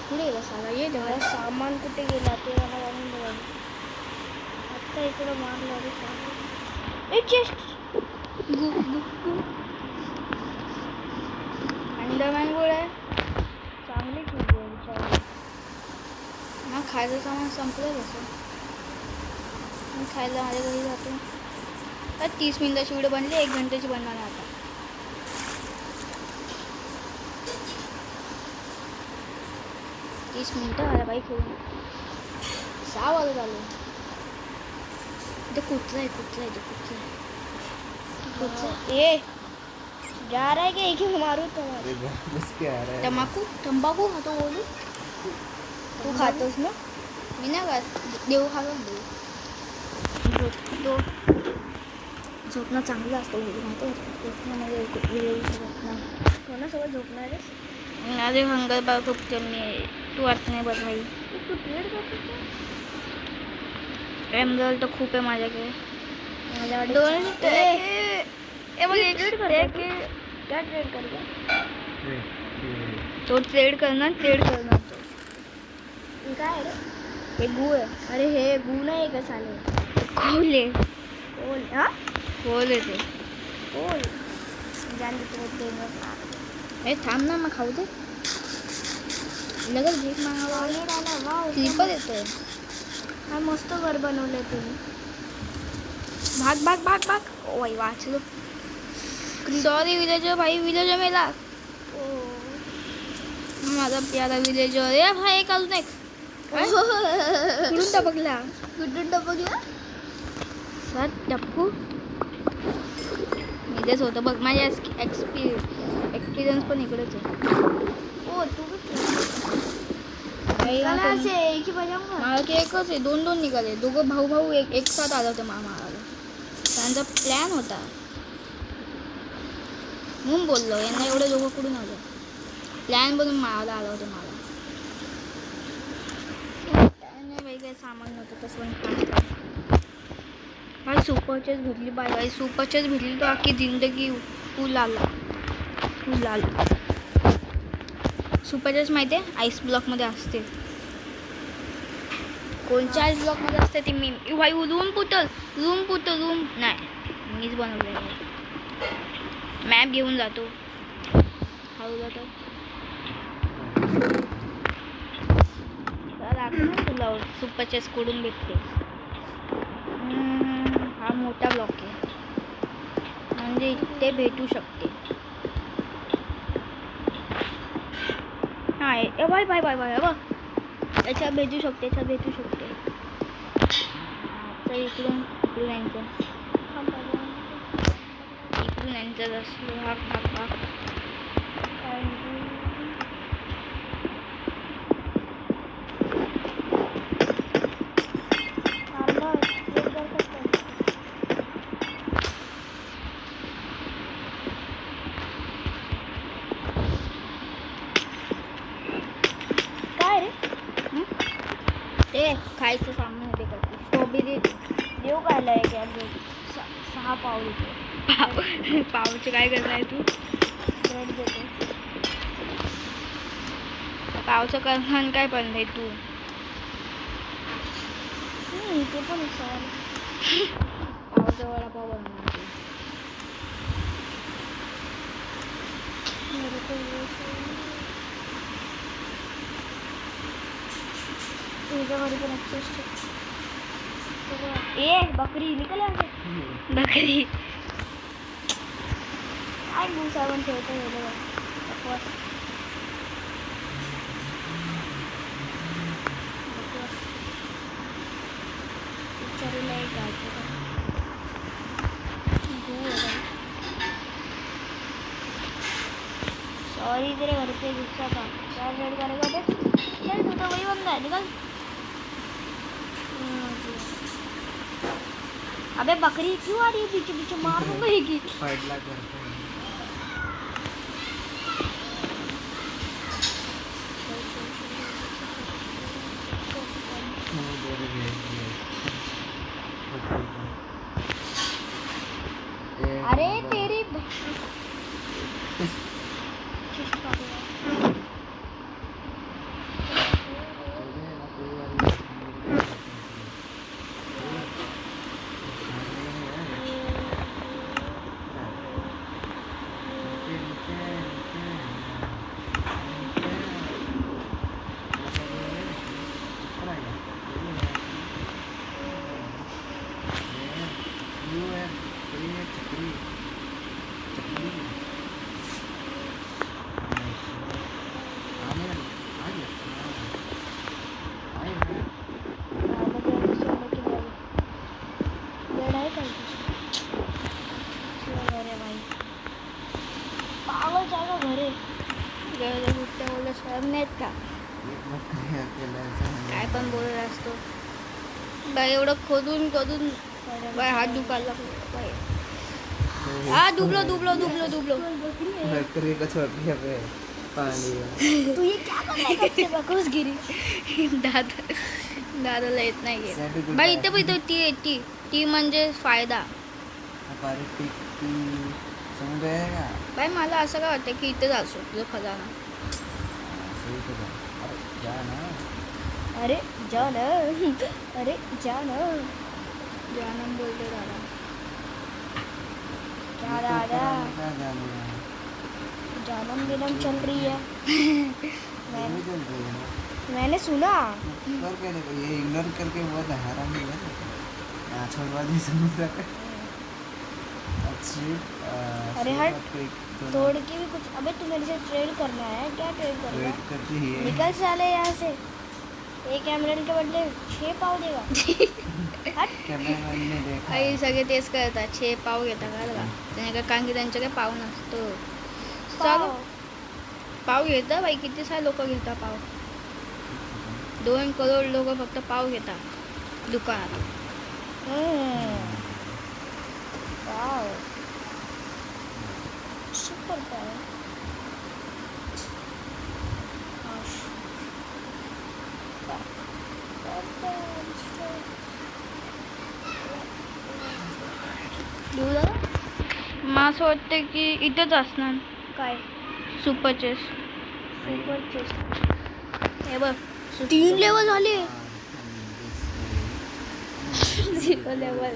कुठे गेला साला? ये मला सामान कुठे गेला ते मला जाणून बघायला. आत्ता इकडं मारलं रे सामान. ए चेस्ट गु गु गु अंडरमॅन गोळ आहे. चांगली ठेवली आहे विचार. मग खायचं सामान संपलं कसं? मी खायला माझ्या घरी जातो. तर 30 मिनिटाची व्हिडिओ बनली, 1 घंट्याची बनणार आता. तीस मिनिटं आला बाई खेळून. 6 वाजत आलो. ते कुठलं आहे. ए जा रहा है कि एक ही मारू तो अरे बस क्या आ रहा है? तंबाखू खातो बोलू. तू खातोस ना. मी नाही खात. देऊ खातो देऊ. झोपणं चांगलं असतं बोलू माहिती झोपण्यामध्ये कोणासोबत झोपणार आहेस? माझे हंगर बाळ खूप कमी आहे. तू वाट नाही बघ भाई. तू ट्रेड करतोस एमरल्ड तर खूप आहे माझ्याकडे. मला वाटतं दोन क्या ट्रेड करतो? तो ट्रेड करणार तो. हे काय रे? हे गू आहे. अरे हे गू नाही का साले? खोले ओल हा खोले ते. ओल जान देतो हे थांब ना मग खाऊ दे. लगेच भीक मागावा. वाव स्लीपर येतोय. हा मस्त घर बनवलंय तुम्ही. भाग ओय वाचलो. सॉरी विलेजर भाई. विलेजर मेला माझा प्यारा विलेजर. या भाई एक अजून एक कुठून टपकला? सर टप्पू इथेच होतं बघ. माझ्या एक्सपिरियन्स पण इकडेच आहे. ओ तू मला की एकच आहे. 2 निघाले. दोघं भाऊ एक साथ आलं होतं मामाला. त्यांचा प्लॅन होता म्हणून बोललो यांना एवढं दोघं कुठून आलं. प्लॅन बनवून मारायला आलं होतं मला. नाही बाई काही सामान नव्हतं तसं पण भाई सुपरचेस भेटली. बाई सुपरचेस भेटली तर अख्खी जिंदगी फुल आला. सुपरचेस माहिती आहे आईस ब्लॉकमध्ये असते. कोणत्या आईस ब्लॉकमध्ये असते ती मी भाई. रूम पुटल नाही मीच बनवलं. मॅप घेऊन जातो हळूला तर दाखव तुला सुपरचेस कुठून भेटते. हा मोठा ब्लॉक आहे म्हणजे इथे भेटू शकते. हा बाय बघ याच्यात भेटू शकते. इकडून यांचं असलो भाग काय रे? ते खायचं सामान होते करते. स्ट्रॉबेरी देऊ खायला आहे क्या? 6 पाव देतो. पावचं काय करणार आहे तू? ब्रेड देतो. पावचं करणार काय पण आहे तू? ते पण सवाल. पावचा वडापाव बनवणार तू. तुझ्या घरी पण ए बकरी निकल आहे. बकरी काय गुसावून ठेवतो हे बघ. सॉरी तेरे घर पे गुस्सा था क्या रेड करेगा देख चल तू तो वही बंदा है निकल अबे बकरी क्यों आ रही है पीछे पीछे मार दूंगा एक पडला करतो अरे तेरी पागल जागा घरे बोलले शरम नाहीत का काय पण बोलत असतो बाई एवढं खोदून खोदून बाई हात दुखायला बाई हा दुबलो दुबलो दुबलो दुबलो बकरी का छोटी है पानी तू ये क्या कर रहा है कब से बकवास गिरी दादाला येत नाही बाई इथे पण इथे ती ती ती म्हणजे फायदा हमारे पिक की समझ आएगा बाई मला असं काय वाटतं की इथेच असो तुझं खजाना सही तो अरे जा ना अरे जा ना अरे जा ना जानम बोलते दादा क्या दादा क्या जाना जन्म दिनम चल रही है नहीं चल रही है ना मैंने सुना इग्नोर करने को ये इग्नोर करके बहुत हरामी है नाछोड़वादी समुद्र का अच्छी अरे हट तोड़ के भी कुछ अबे तू मेरे से ट्रेड करना है क्या ट्रेड करना वेट है करती है निकल साले यहाँ से एक एमरल्ड के बदले 6 पाव देगा हट कॅमेरामॅन ने देखा आई सगळे तेच करतात 6 पाव घेतात का त्याने कारण की त्यांच्याकडे पाव नसतो पाव पाव घेतात बाई किती सारे लोक घेतात पाव 2 करोड लोक फक्त पाव घेतात दुकानात वाव सुपर पाव मला असं वाटतं की इथेच असणार काय सुपर चेस सुपर चेस्ट हे बघ 3 लेवल झाले लेवल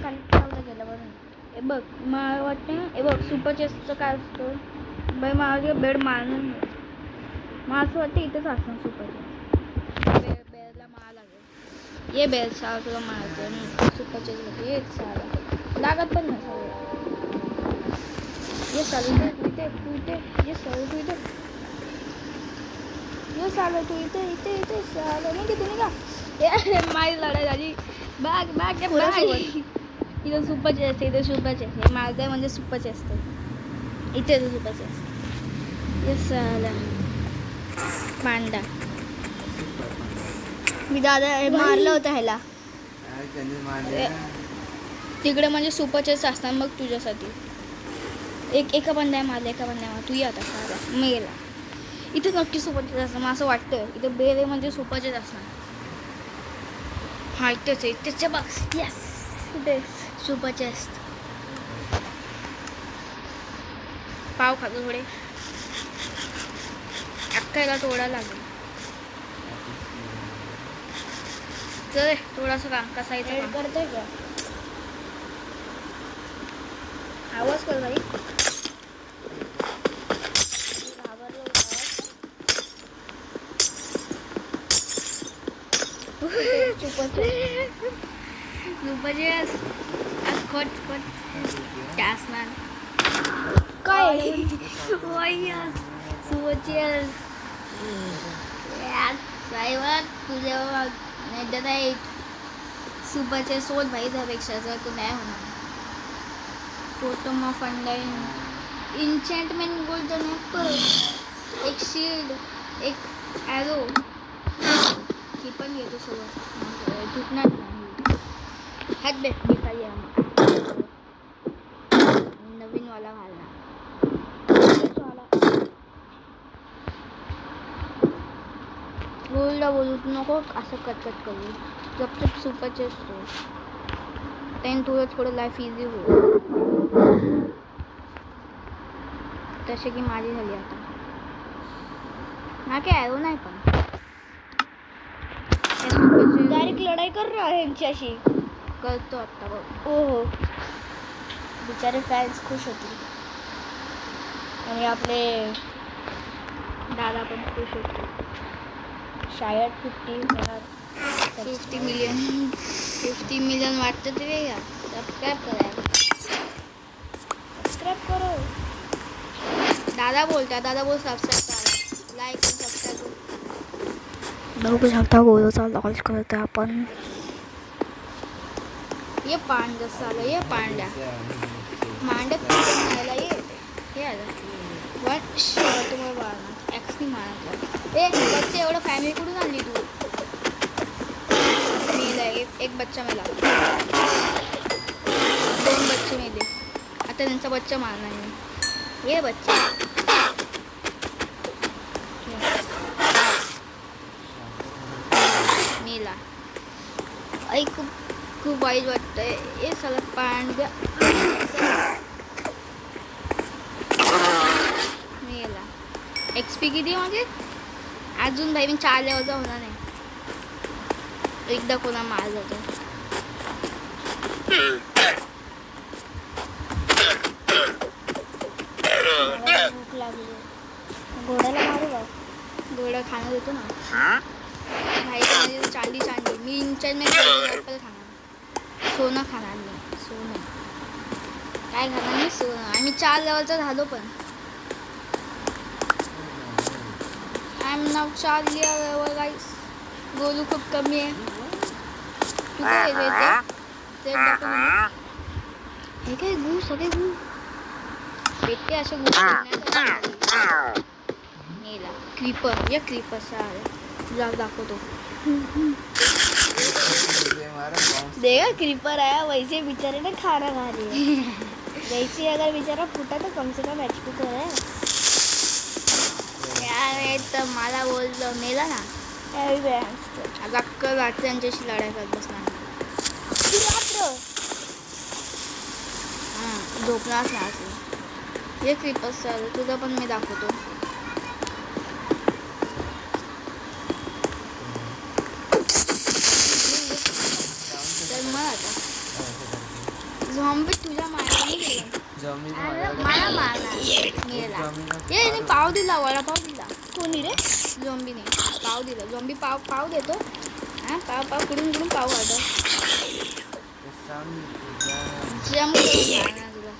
कंटाळलं गेलं बरं हे बघ मला वाटतं हे बघ सुपर चेसचं काय असतं बाई मला बेड मारणं मला असं वाटतं इथेच असणार सुपर चेस बेडला मारा लागेल ये बेड सारा तुला मारायचं सुपर चेस होते ये सारा लागत पण नाही ये चालू तू इथे ये चालू तू इथे ये चालू तू इथे चालू नाही की तुम्ही का माझी लढाई झाली बाग बाग इथं सुपर चेस इथे सुपर चेस हे मारताय म्हणजे सुपर चेस इथे सुपर चेस ये साला पांडा मी दादा हे मारलं होतं ह्याला त्यांनी मारले तिकडे म्हणजे सुपर चेस असणार मग तुझ्यासाठी एका बंद्या मारला तू ये आता साला मग गेला इथे नक्की सुपर चेस असणार मला असं वाटतं इथे बेरे म्हणजे सुपर चेस असणार हा इथेच बघ यस कुठे सुपर चेस्ट पाव खातो थोडे अक्कायला तोडा लागेल चल थोडासा काम कसायचं ट्रेड काम करतोय का आवाज कर भाई सुपर चेस खोट असणार काय सुपर चेस साईवर तुझ्या सुपरचे सोल भाई त्यापेक्षा जर तू नाही होणार टोटम ऑफ अंडाईन इन्चेंटमेंट गोल्डन ॲपल एक शिल्ड एक ॲरो ही पण घेतो सोबत तुटणार नाही ह्यात भेटली काही नवीन वाला घालणार गोल्ड बोलू नको असं कटकट करू जब तक सुपरचे असतो त्याने थोडं लाईफ इझी होईल तसे की माझी झाली आता ना काय ॲरो नाही पण डायरेक्ट लढाई कर रहा है यांच्याशी करतो आत्ता बघ हो हो बिचारे फॅन्स खुश होतील आणि आपले दादा पण खुश होतो शायद 50 मिलियन वाटतं ते वेगळा सबस्क्राईब करायला सबस्क्राईब करो दादा बोल सबस्क्राईब करा लाईक आणि सबस्क्राईब बघू शकता गोळूचा लॉन्च करतो आपण ये पांडा साला ये पांड्या मांडत मारायला ये हे आलं वाट शॉर्ट वर मारणार ॲक्सनी मारणार ए बच्चे एवढं फॅमिली कुठून आणली तू मेला एक बच्चा मेला 2 बच्चे मेले आता त्यांचा बच्चा मारणार मी ये बच्चा मेला आई खूप वाईट वाटतंय हे सगळं पांड्या मेला एक्सपी किती म्हणजे अजून भाई मी 4 लेवलचा होणार नाही एकदा कोणा मार जातो भूक लागली घोड्याला मारू का गोळा खाणं देतो ना भाई म्हणजे चांदी मी इंटरनेट ॲपल खाणार सोनं खाणार मी सोनं काय खाणार मी सोनं आणि 4 लेवलचा झालो पण आय एम नाव 4 लेवल गाईस गोलू खूप कमी आहे तू काय ते हे काय गू सगळे गू भेटते असे गू मेला क्रीपर या क्रीपरचा तुला दाखवतो देखा क्रीपर आया वैसे बेचारे ने खाना खा लिया वैसे अगर बेचारा फूटा तो कम से कम एचपी तो है यार हे तर मला बोललो मेला ना आता अक्कल रात्री त्यांच्याशी लढाई करत बसणार हां झोपणारच ना असं हे क्रिपस चालू तुला पण मी दाखवतो तर मग आता झॉम्बी तुझ्या मारायला गेला मला मारणार मेला हे पाव दिला वडापाव दिला कोणी रे झॉम्बीने पाव दिला झॉम्बी पाव देतो हां पाव कुडून पाव वाटतो जम मारणार तुला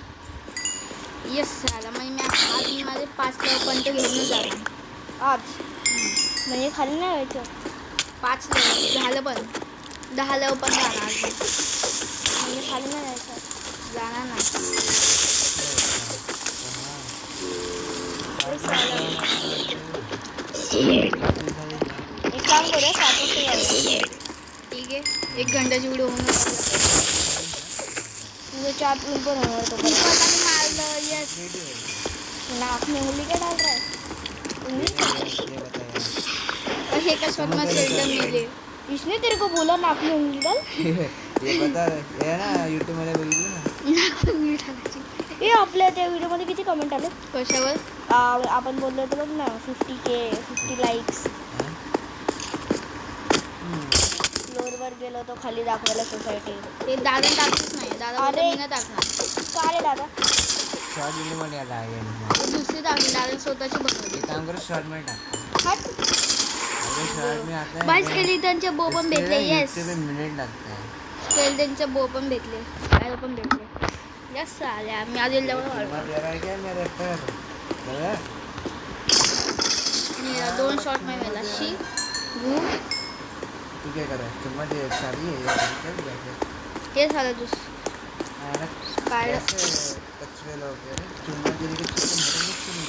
येस झाला मग मी आज माझे 5 लेवलपर्यंत घेऊनच जाणार आज म्हणजे खाली नाही व्हायचं 5 लेवल झालं पण 10 लेवल पण जाणार म्हणजे खाली नाही व्हायचं जाणार नाही एक काम करूया 7 वाजता जाऊया ठीक आहे 1 घंटाची व्हिडिओ होऊन तुझं 4 पण होणार तो मारलं येस नाक में उंगली क्या डाल रहा है हे कशात मग एकदम मिले इसने तेरे को बोला नाक में उंगली डाल ये पता है ना YouTube मध्ये बघितलं ना मी टाकायची हे आपल्या त्या व्हिडिओमध्ये किती कमेंट आले कशावर आपण बोललो होतो बघ ना 50K 50 लाईक्स फ्लोअरवर गेलो तो खाली दाखवायला सोसायटी ते दादा टाकतच नाही दादा अरे. मी नाही टाकणार का रे दादा शॉर्ट व्हिडिओ मध्ये आला आहे ते दुसरी टाकली दादा स्वतःची बनवली एक काम कर शॉर्ट मध्ये टाक हट अरे शॉर्ट में आता है बाईस स्केलेटनचे बो पण भेटले येस मिनिट लागते हैं स्केलेटनचे बो पण भेटले काय पण भेटले यस आल्या मी आधी लेवल वाढवलं जरा क्या मेरे पर मेरा 2 शॉट में मेला शी गू तू काय करायचं तुम्हाला साडी आहे हे झालं तू Spider- कचरे वगैरे चुम्मा दिली की चिकन मटन मिक्स नहीं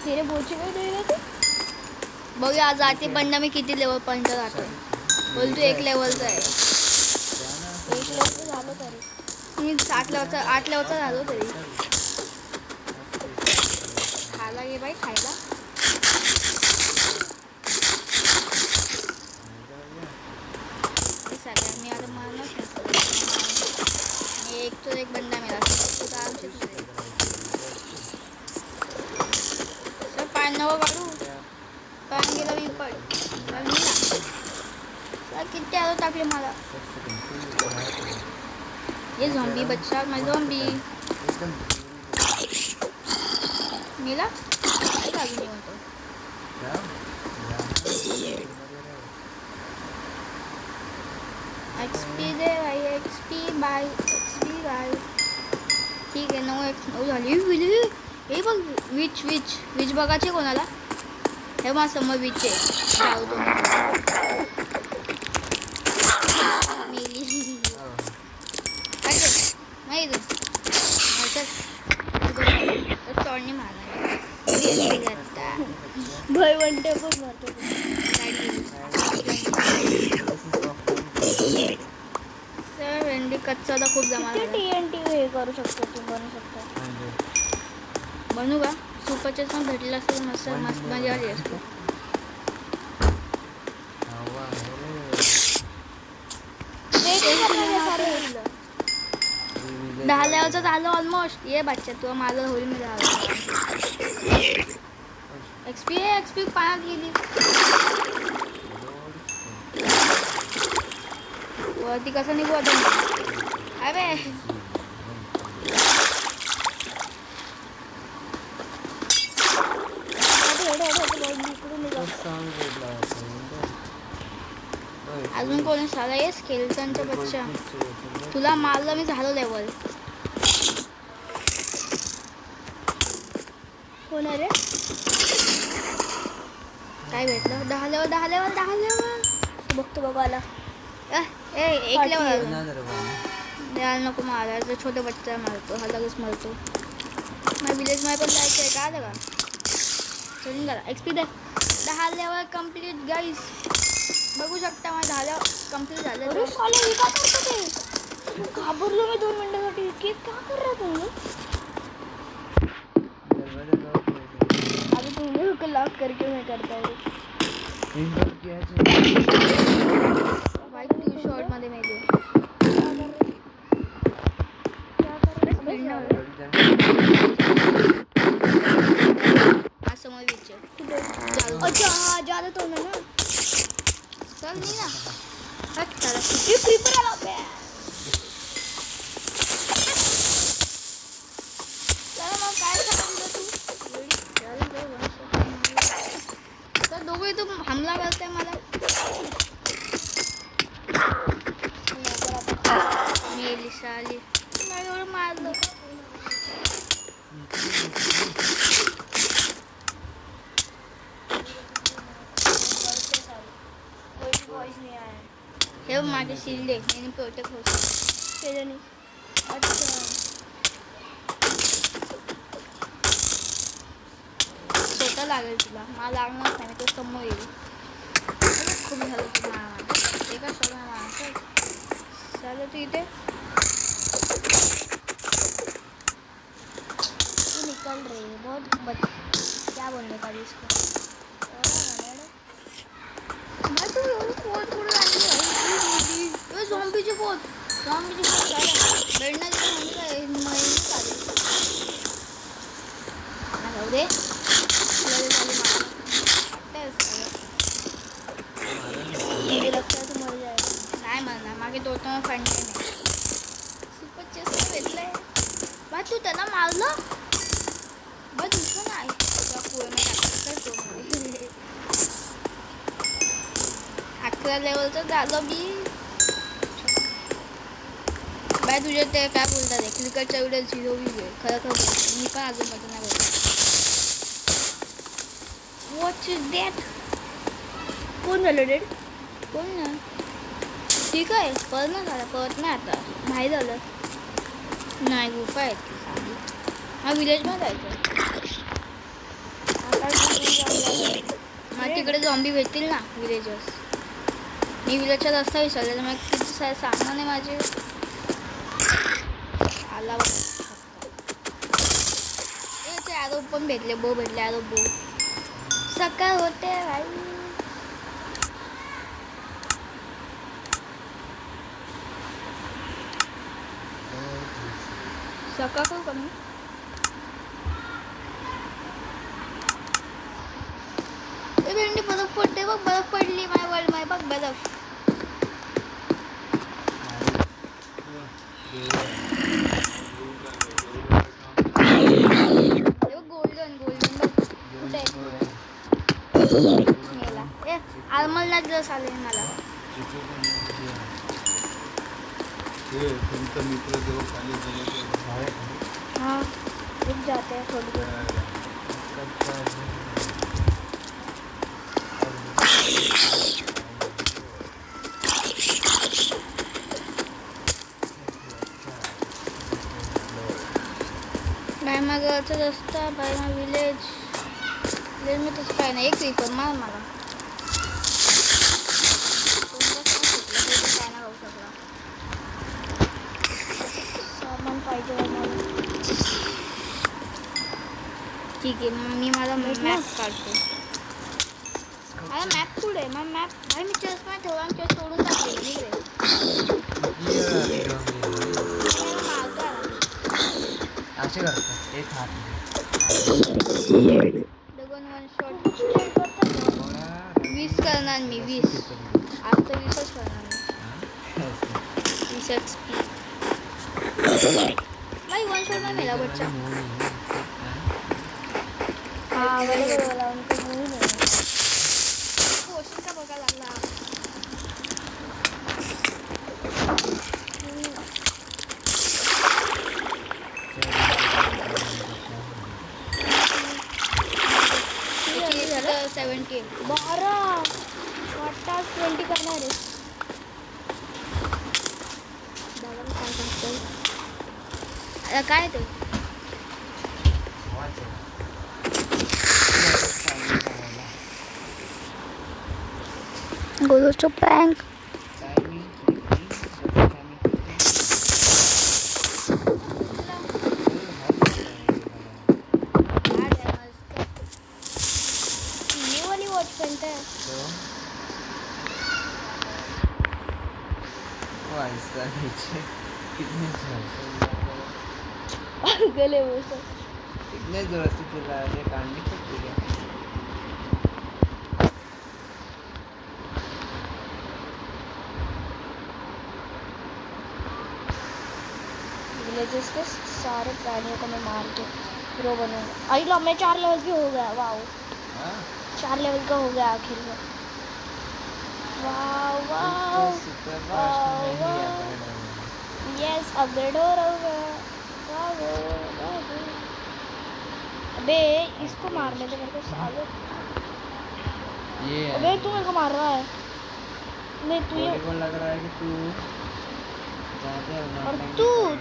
तेरे बोचे में दे रहे थे बघूया आज आरती बंडा मी किती लेवल पर्यंत जातो बोल तू 1 लेवलचा आहे एक लोक झालं तरी मी 7 लेवलचा 8 लेवलचा झालो तरी खायला घे बाई खायला हे सगळ्यांनी आता मारणार एक तो एक बंदा मेला तुझा आमचे सर पाय नवं काढू पाय गेला मी पड सर किती आलो टाकले मला ये झॉम्बी बच्चा मैं झॉम्बी मेला काय अजून म्हणतो एक्सपी दे भाई एक्सपी बाय ठीक आहे 9 झाली हे बघ विच बघायचे कोणाला हे माझ्या समोर विच आहे जाऊ तो मेली नाही तोडणी मारणार भय वनटे पण मारतो सर भेंडी कच्चा तर खूप जमा TNT हे करू शकतो तू बनवू शकतो बनू का सुपरचे पण भेटलं असेल मस्त मजा आली असते 10 लेवलचं झालं ऑलमोस्ट ये बच्चा तू माझं होईल मी एक्सपी पाण्यात गेली वरती कसं निघू आता अरे अजून कोणी साला ये स्केल्टनचा बच्चा तुला मारलं मी झालो लेवल कोण आहे रे काय भेटलं 10 लेवल बघतो बघा आला एक लेवल द्यायला नको मारायचं छोटे बच्चा मारतो हा लगेच मरतो माझ्या विलेज मध्ये पण जायचं आहे काय का चलून करा एक्सपी दे 10 लेवल कम्प्लीट गाईस बघू शकता मला 10 लेवल कम्प्लीट झालं अरे साले हे काय करतो ते घाबरलो मी 2 मिनिटासाठी की काय कर रहा तुम्ही अभी तुम लोग को लॉक करके मैं करता हूँ भाई तू शॉर्ट मध्ये मेले समोर विचार अच्छा हाँ ज्यादा तो ना चल नहीं ना चला ये क्रीपर आला बे चला मग काय सांगितलं तू तर दोघे तू हमला करते मला मेली साली मला एवढं मारलं हे माझे शिल्ड आहे आणि प्रोटेक्ट होतं केलं नाही अच्छा स्वतः लागेल तुला मला लागणार नाही तो समोर येईल खूप झालं तुला एका सोडा माणसं चालू तू इथे तू निकल रही है बहुत क्या बोलने का भी इसको मैं तू फोर्स कुठे लागली झॉम्बीची फोर्स भेटणार जाऊ दे लक्षात मर जाएगा नाही म्हणणार मागे दोन फंडे नाही सुपर चेस्ट भेटलंय बा तू त्यांना मारलं बा दुसरं नाही टाकलं 11 लेवलचं झालं मी बाय तुझ्या ते काय बोलतात आहे क्रिकेटच्या व्हिडिओ 0 व्ह्यू आहे खरं मी पण अजून मध्ये नाही बोलतो वॉट इज दॅट कोण झालं डेड कोण ना ठीक आहे पळत ना झाला पळत नाही आता माहीत झालं नाही गुफा आहेत ती साधी हा विलेजमध्ये जायचं मग तिकडे झॉम्बी भेटतील ना विलेजर्स मी विलेजचा रस्ता विसरले तर मग किती सारे सामान आहे माझे आला ते ॲरो पण भेटले बो भेटले ॲरो बो सकाळ होते भाई सकाळ करू का मी भेंडी बर्फ पडते बघ बर्फ पडली माय वर्ल्ड माय बघ बर्फ गोल्डन गोल्डन बघ कुठे मेला ए आलमल ना दिवस आले मला तुमचा मित्र जेव्हा खाली झाले हाँ रुक जाते हैं थोड़ी देर बाय मा गावचा रस्ता बाय मा विलेज विलेज में तसं काय नाही एक क्रीपर मार मला काय ना खाऊ शकला सामान पाहिजे मला ठीक आहे मग मी माझा मॅप काढते माझा मॅप कुठे आहे मग मॅप भाई मी चष्मा ठेवला आणि चष्मा सोडून टाकले असे करतात एक हात डगन वन शॉट 20 करणार मी 20 आज तर 20च करणार मी 20 XP भाई वन शॉट में मेरा बच्चा हाँ बरोबर बोला उनको मुंह नहीं क्वेश्चन का बघा लागला झालं 70 12 वाटतात 20 करणार आहे काय सांगतो काय ते goes to prank ये वाली वॉच पहनता है ऐसा नीचे कितने गले वो सब कितने जोर से चला रहे कान नहीं सकती क्या विलेजेस के सारे प्राणियों को मैं मार के हीरो बनूंगा आई लो मैं 4 लेवल की हो गया वाओ 4 लेवल का हो गया आखिर में वाओ वाओ सुपर फास्ट में ही अपग्रेड यस अपग्रेड हो रहा है वाओ वाओ अबे इसको मारने दे मेरे को साले ये अबे तू मेरे को मार रहा है नहीं तू ये को लग रहा है कि तू और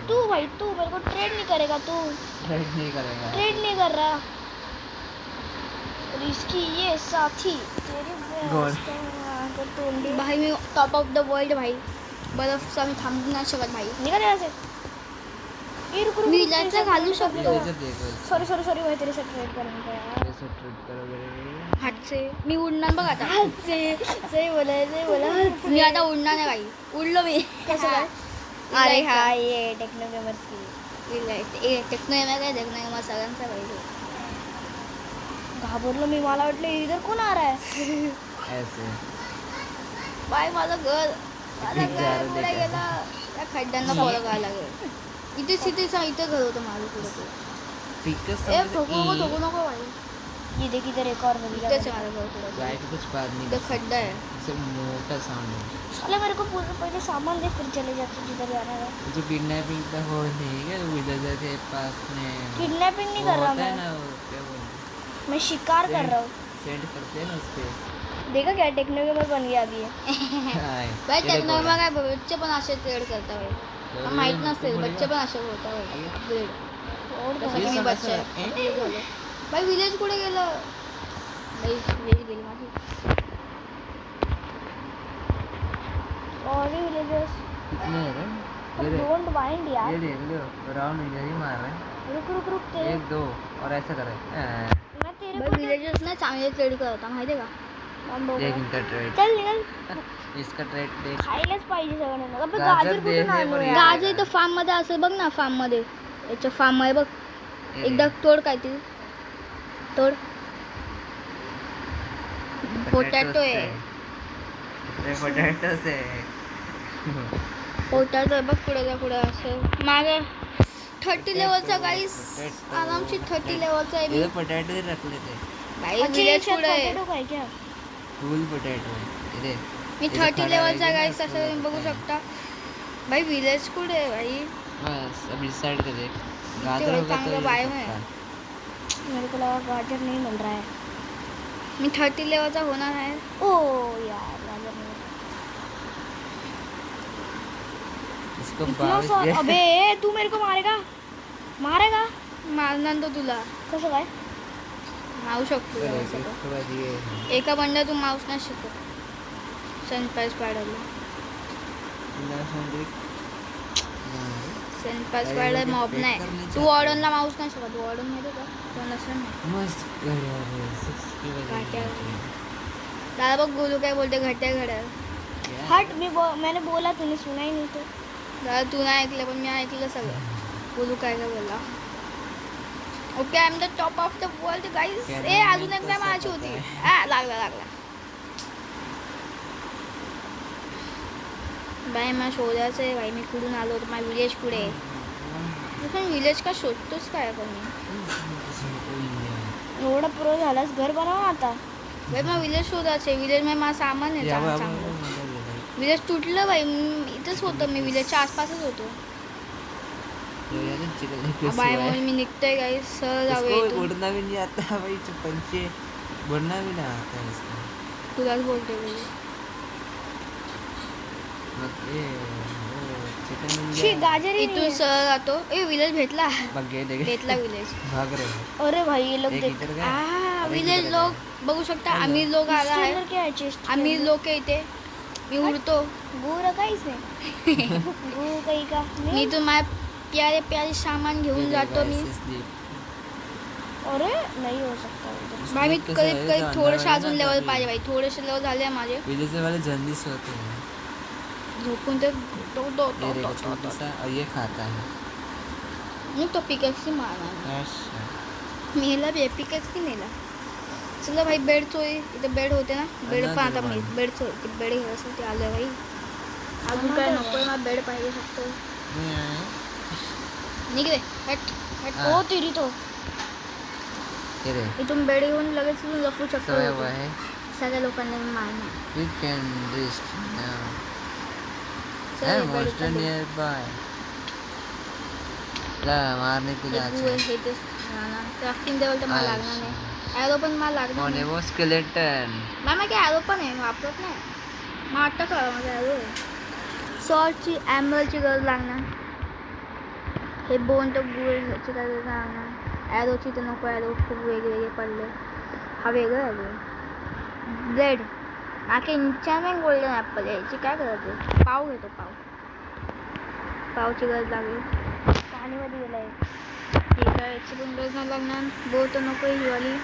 तू भाई तू मेरे को ट्रेड नहीं करेगा तू ट्रेड नहीं करेगा ट्रेड नहीं कर रहा और इसकी ये साथी तेरी भाई मी टॉप ऑफ द वर्ल्ड भाई बर्फचा मी थांबू नाही शकत भाई निघा रे असे मी लाचा घालू शकतो सॉरी सॉरी सॉरी भाई तेरे से ट्रेड करने का यार ऐसे ट्रेड करोगे हात से मी उडणार बघ आता हात से सही बोला मी आता उडणार नाही भाई उडलो मी कसं काय अरे हाँ ये टेक्नो गेमर्स की टेक्नो एम काय टेक्नो एम सगळ्यांचा पाहिजे घाबरलो मी मला वाटलं इधर कोण आ रहा है ऐसे बाय माझं घर पुढे गेला त्या खड्ड्यांना फॉलो करायला लागेल इथे सांग इथे घर होतं माझं पुढे ए ठोकू नको भाई ये देख इधर एक और मिल इथेच आहे माझं घर पुढे गाय की कुछ बात नहीं इथं खड्डा आहे इसे मोटा साउंड है साले मेरे को पूरे पहले सामान दे फिर चले जाते जिधर जाना है जो किडनैपिंग का हो नहीं है विलेजर के पास में किडनैपिंग नहीं कर रहा होता है मैं ना वो क्या बोलते मैं शिकार कर रहा हूँ सेंड करते हैं ना उस पे देखा क्या टेक्नोगेमर बन गया अभी ये. भाई टेक्नोमा काय बच्चे पण असे ट्रेड करता भाई का माहित नसेल बच्चे पण असे होता भाई ब्रेड और जसं की मी सांगा बच्चा आहे. सर. हे झालं. भाई विलेज कुठे गेलं भाई विलेज गेली माझी सॉरी विलेजर्स. कितने है रे? ये देख, डोंट माइंड यार. ये देख लो राउंड इधर ही मार रहे हैं. रुक रुक रुक तेरे 1 2 और ऐसा करे. मैं तेरे भाई को विलेजर्स ना चांगले ट्रेड करता माहिती आहे का कौन बोल देख रहा है? इनका ट्रेड. चल निघाल. इसका ट्रेड देख. खायलाच पाहिजे सगळ्यांना. अबे गाजर गाजर दे कुठून हे आणू बरं. यार? गाज इथं फार्म मध्ये असेल बघ ना फार्म मध्ये याच्या फार्म मध्ये बघ ये एकदा देख. तोड काय ते तोड Potatoes पोटॅटो से. आहे ये पोटैटो से. पोटॅटो आहे बघ पुढे असं मागे 30 लेवलचा गाईस Potato. आरामशी 30 लेवलचा आहे मी ये तो पोटैटो ही रख लेते. भाई अच्छा, विलेज याच्यात पुढे आहे potato काय क्या? फुल पोटैटो. ये देख. मी इथं 30 खडा लेवलचा आहे ना, गाईस असं फुल तुम्ही बघू पोटॅटो. शकता भाई विलेज कुठे आहे भाई बस अब इस साइड का देख. गाजर भाई होगा तो चांगलं ये बायो पक्का. है. मेरे को लगा गाजर नहीं मिल रहा है. मी 30 लेवलचा होणार आहे ओ यार गाजर नहीं. इसको इतना 22 सा दे. अबे तू मेरे को मारेगा मारणार तो तुला कसं काय? मारू शकतो देख, जरा सगळं. इसके बाद ये एका बंडा तू माऊस नाही शकत सनपास पाडायला सनपास अरे पाडायला लोकं मॉब पेट नाही करणे तू चाहते. वॉर्डनला माऊस नाही शकत वॉर्डन माहिती का कोण असं नाही मस्त कर यार ये 60 घाट्या. बजे. दादा बघ गोलू काय बोलते घट्या घड्या हट मैंने बोला तूने सुना ही नहीं तो. दादा तू नाही ऐकलं पण मी ऐकलं सगळं गोलू काय काय बोलला okay I am the top of the world guys क्या ए नाम अजून है? एक नाही तसं माझी पता होती है. लागला बाई मला शोधायचं आहे भाई मी कुठून आलो होतो माझ्या विलेज पुढे आहे. तू पण विलेज का शोधतोस काय पण एवढा प्रो झालास घर बनव ना आता. भाई मला विलेज शोधायचं आहे विलेज मध्ये माझं सामान आहे या चांगलं बाबा चांगलं विलेज तुटलं भाई इथंच होतं मी विलेजच्या आसपासच होतो बाय म्हणून मी निघतोय काही सर जाऊया इसको इथून. उड़ना भी नहीं आता है भाई पंचे बढ़ना भी नहीं आता है इसको. तुलाच बोलते भाई मग ये चिकन मिल शी गया. गाजर ही इथून नहीं है. सर जातो ए विलेज भेटला भाग गए देख. भेटला विलेज भाग रहे हैं. अरे भाई ये लोग एक देख. इधर गया. अरे विलेज इधर लोक बघू शकता है ना? अमीर लोक आला इसके आहे अंदर क्या है चेस्ट? अमीर लोक आहे इथे मी उडतो गू रखा है इसने. गू कहीं का मी नहीं. इथून माझ्या प्यारे प्यारे सामान घेऊन जातो मी अरे नहीं हो सकता उधर. भाई मी कसं करीब आहे, करीब ते थोडेसे अंडा अजून वगैरे लेवल ना पाहिजे भाई थोडेसे लेवल झाले आहे माझे विलेज वाले जल्दी सोते हैं. झोपून ते ये देखो छोटा सा और ये खाता है. मी तो पिकेक्सची मारणार अच्छा. मी ह्याला पिकेक्सची नेला चला भाई बेड चोरी इथे बेड होते ना बेड पण आता मी बेड चोरी बेड घ्यायसाठी आलं भाई अजून काय नको मला बेड पाहिजे फक्त नहीं आए. निघ रे हट हट हाँ. ओ तेरी तो. ये देख इथून बेड घेऊन लगेच इथून लपू शकतो सोया हुआ है. सगळ्या लोकांना मी मारणार We can risk now. चल है बेड monster nearby. ला मारने के लिए हे आते. तेच क्राफ्टिंग टेबल तर मला लागणार नाही ॲरो पण मला लागणार कौन है नाही वो skeleton? मॅम काय ॲरो पण आहे वापरत नाही मग आता करा माझा ॲरो आहे सॉर्टची ॲम्बलची गरज लागणार हे बोन तर गुळ ह्याची काय गरज लागणार ॲरोची तर नको ॲरो खूप वेगवेगळे पडले हा वेगळा ॲरो ब्लेड बाकी इंचामेंट गोल्डन ॲपल याची काय गरज आहे पाव घेतो पावची गरज लागेल पाणीमध्ये गेलाय. ठीक आहे याची पण गरज नाही लागणार बोल तर नको ही वाली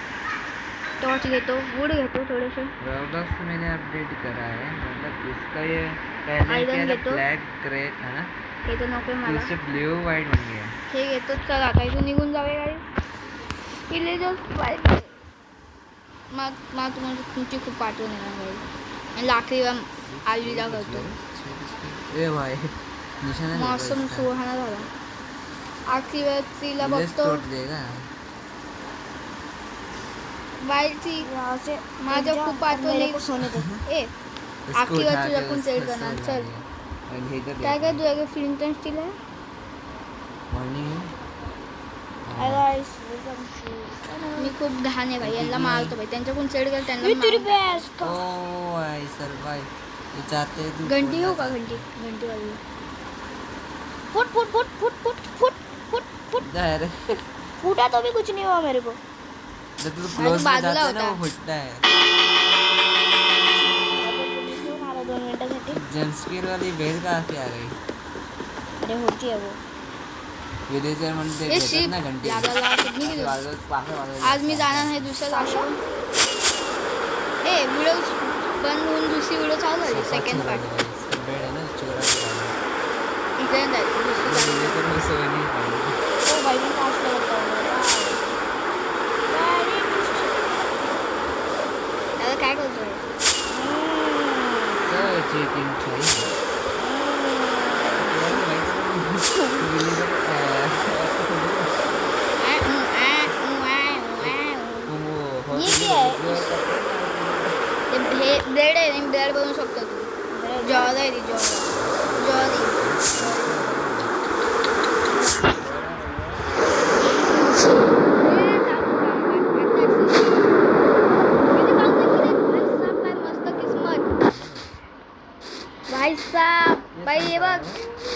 टॉर्च घेतो वूड घेतो थोडेसे Roblox मैंने अपडेट करा है मतलब इसका ये पहले Iron क्या था घेतो. ब्लैक ग्रे था ना हे तर नको मला उससे ब्लू वाइट बन गया. हे घेतो चल आता इथून निघून जाऊया गाडी विलेजर्स पाहिजे मला तुम्हाला तुमची खूप पाठवून येणार गाडी आणि लाकडीला आलवीला करतो ए भाई निशाना देखो मौसम इसका. सुहाना झाला आखरी वेळ तिला Village बघतो तोड़ देगा. बाईची यहाँ से माझ्या जा खूप और आठवण मेरे येईल. को सोने दे. ए इसको आखरी उठा वेळ तुझ्या के पण उसका ट्रेड करणार सोल चल डालिए. और इधर काय काय देखो. तुझ्या फ्लिंटन स्टील आहे मॉर्निंग है. हाय गाइस वेलकम मी खूप घाण आहे भाई, यांना मारतो भाई, त्यांच्याकडून सेड कर त्यांना तेरी मारतो. भैंस का ओ भाई सर भाई ये चाहते हैं तू घंटी हो का? फोड़ना घंटी घंटी वाली foot foot foot foot foot foot foot foot चाहता है रे फूटा तो भी कुछ नहीं हुआ मेरे को जब तू तू क्लोज में बाजूला जाता है ना होता. वो फुटता है मारा 2 मिनिटासाठी जम्पस्केअर वाली भेद कहाँ से आ गई अरे होती है वो विदेशर म्हणते ए, घेतात शीप. ना घंटी ला, ला, ला, शीप नाही असे गेली. वाजवत पाकं वाजवत आज मी जाणार नाही दुसऱ्या जागेवर. ए व्हिडिओ बंद होऊन दुसरी व्हिडिओ चालू झाली सेकंड पार्ट. बेड है ना चोरा इकडे नाही जायचं दुसरी जागा. विदेशर में सोई नहीं पाएंगे ओ भाई मैं पास लगता हूँ दादा काय करतोय? So chicken Chinese ब्रेड आहे ब्रेड बनवू शकतो तू. जॉज आहे ती जॉज मस्त किस्मत भाई साहब. बाई हे बघ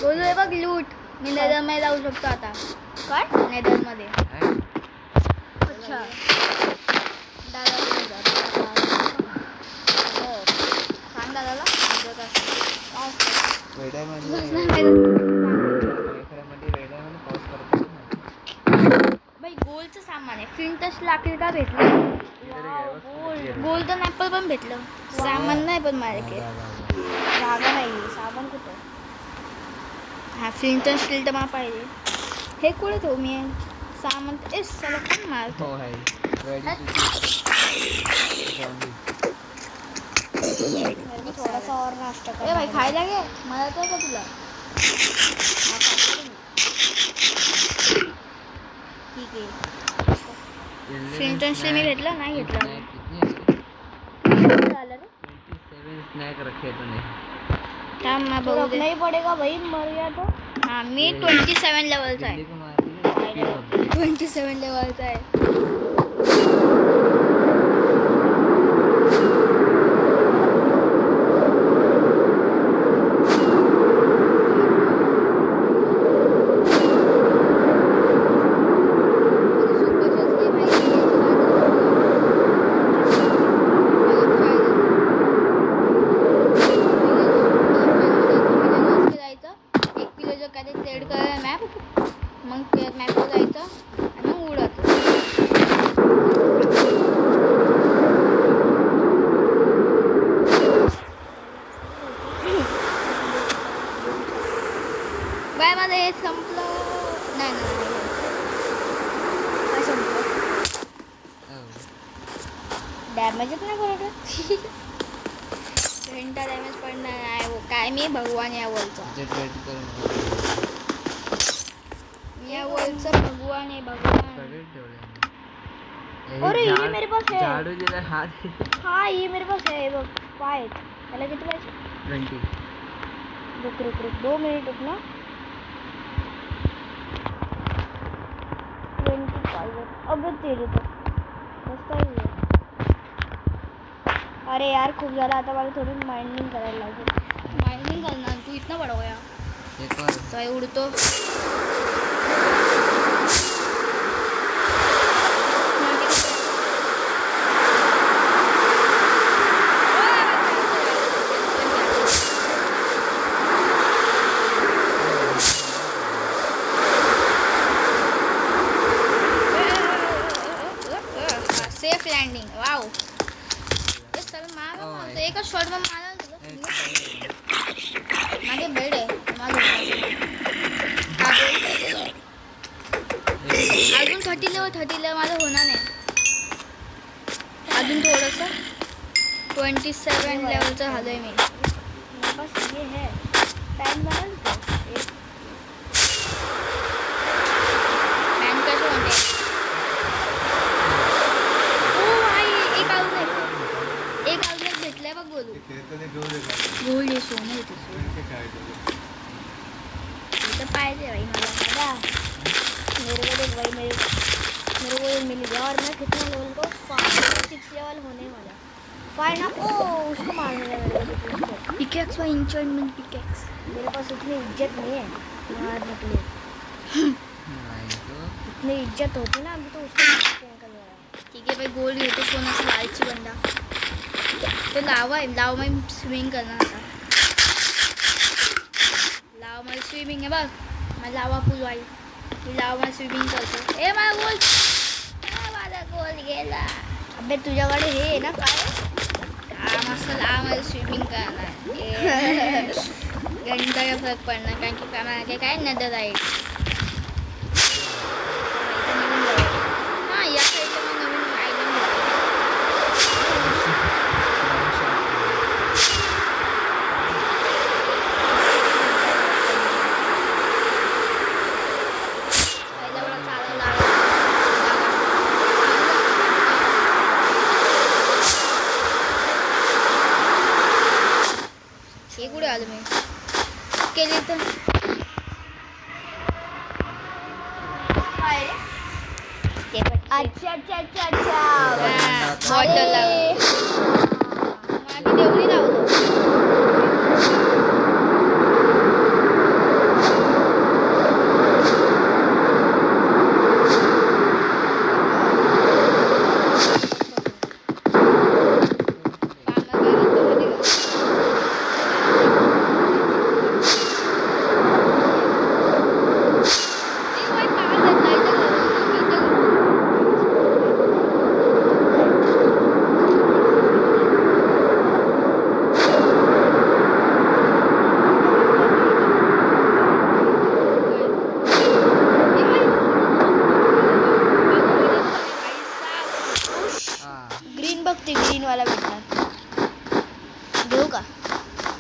बोलू हे बघ लूट. मी नेदरमध्ये जाऊ शकतो आता. काय नेदरमध्ये. अच्छा दादा सांग दादाला बाई गोलचं सामान आहे. फिंटच लाकडी का भेटलं? गोल तर ॲपल पण भेटलं. सामान नाही पण माझ्याकडे. जागा नाही साबण कुठं हा फिंटन स्टील तर मला पाहिजे. हे कुठे ठेवू मी सामान? ए चला कोण मारतो? मी थोडासा और नाश्ता ए भाई खायला घे. मला तर का तुला? ठीक आहे. फिंटन स्टील मी घेतलं नाही घेतलं. झालं रे. स्नैक रखे तूने थांब मग बघू दे. नहीं पड़ेगा भाई मर गया तो हा मी 27 लेवलचा आहे. 27 लेवलचा आहे. बाय माझं हे संपलं. नाही नाही काय संपलं? डॅमेजच नाही पडत घंटा डॅमेज पडणार नाही. हो काय मी भगवान या वलचा. या वलचा भगवान आहे भगवान. अरे ये मेरे पास है झाडू दिला हात हाँ ये मेरे पास है वो फाइट पहले कितने पैसे 20 रुक रुक रुक 2 मिनट रुकना 25 अब तेरे तो सस्ता ही है अरे यार खूप झालं आता मला थोडी माइंडिंग करायला लागेल माइनिंग करणार तू इतना बडा होया. एक और काय उडतो. Safe landing wow. ए चल मार एकच शॉट मध्ये मारा तुला. मागे बेड आहे माझं. अजून 30 लेवल माझं होणार नाही. अजून थोडंसं 27 लेवलचं झालंय मी. मेरे पास ये है पैन बना लो एक पॅन कसं म्हणते. ओ भाई एक आउटलेट भेटलंय बघ बोलू. गोल्ड आहे सोनं आहे ते सोनं. ते तर पाहिजे भाई मला. मेरे को देख भाई मेरे को ये मिल गया और मैं कितना लेवल को 5-6 लेवल होने वाला 5 ना ओ उसको मारने का मेरे को पिकेक्स भाई, इंचमेंट पिकेक्स। मेरे पास उतनी इज्जत नहीं है मारने के लिए नहीं तो इतनी इज्जत होती ना अभी तो उसको मार के निकल गया ठीक है भाई, गोल्ड घेतो कोणाचा लालची बंदा. तो लावा आहे, लावामध्ये स्विमिंग करणार आता. लावामध्ये स्विमिंग आहे बघ, माझा लावा पूल आहे. मी लावामध्ये स्विमिंग करतो. ए माझा गोल, माझा गोल गेला. अबे तुझ्याकडे हे आहे ना काय हा मस्त लावामध्ये स्विमिंग करणार. घंटा फरक पडणार कारण की काय काय नदर आहे. हा या साईडला मग नवीन आयलंड होतं. पहिला मला चालायला हे कुठे आलो मी केली तर ते पण अच्छा अच्छा अच्छा अच्छा बॉटल माझी देवली लावतो. ग्रीन बघते ग्रीन वाला भेटणार घेऊ का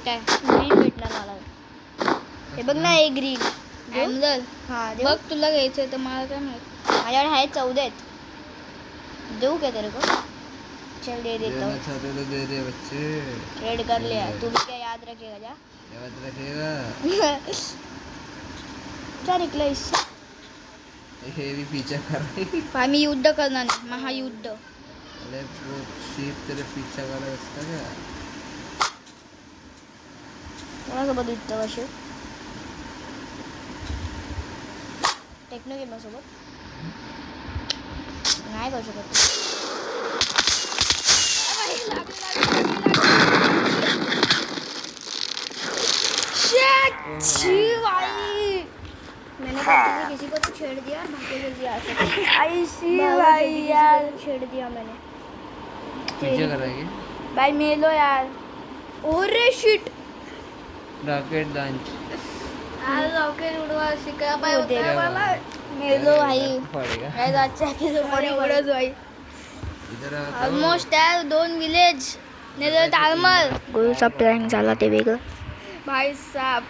काय ग्रीन भेटणार मला हे बघ ना हे ग्रीन एमरल हा बघ तुला घ्यायचं तर मला काय माहित. माझ्याकडे आहे 14 आहेत देऊ क्या तेरे को चल दे देता देना हूँ चाहते तो दे दे बच्चे. ट्रेड कर लिया तू भी क्या याद रखेगा जा याद रखेगा. क्या निकला इससे हे भी पीछा कर रही. भाई मी युद्ध करणार नाही, महायुद्ध. अरे वो शीप तेरे पीछा कर रहा है उसका क्या. कोणासोबत युद्ध कशी टेक्नो गेमसोबत नाही करू शकत मैंने गलती से किसी को तो छेड़ दिया भागे जल्दी आ सकते भाई यार छेड़ दिया मैंने पीछा कर रहा है भाई मेलो यार. ओरे शिट रॉकेट लॉन्च. आज रॉकेट उडवा शिका पाय हो, दे होता रहा मला. मेलो भाई पड़ेगा. काय अच्छा की बड़ी उडत भाई. इधर आ तो. ऑलमोस्ट यार 2 विलेज नेदर टार्मर. गोलचा प्लॅन झाला ते वेगळं भाई साहब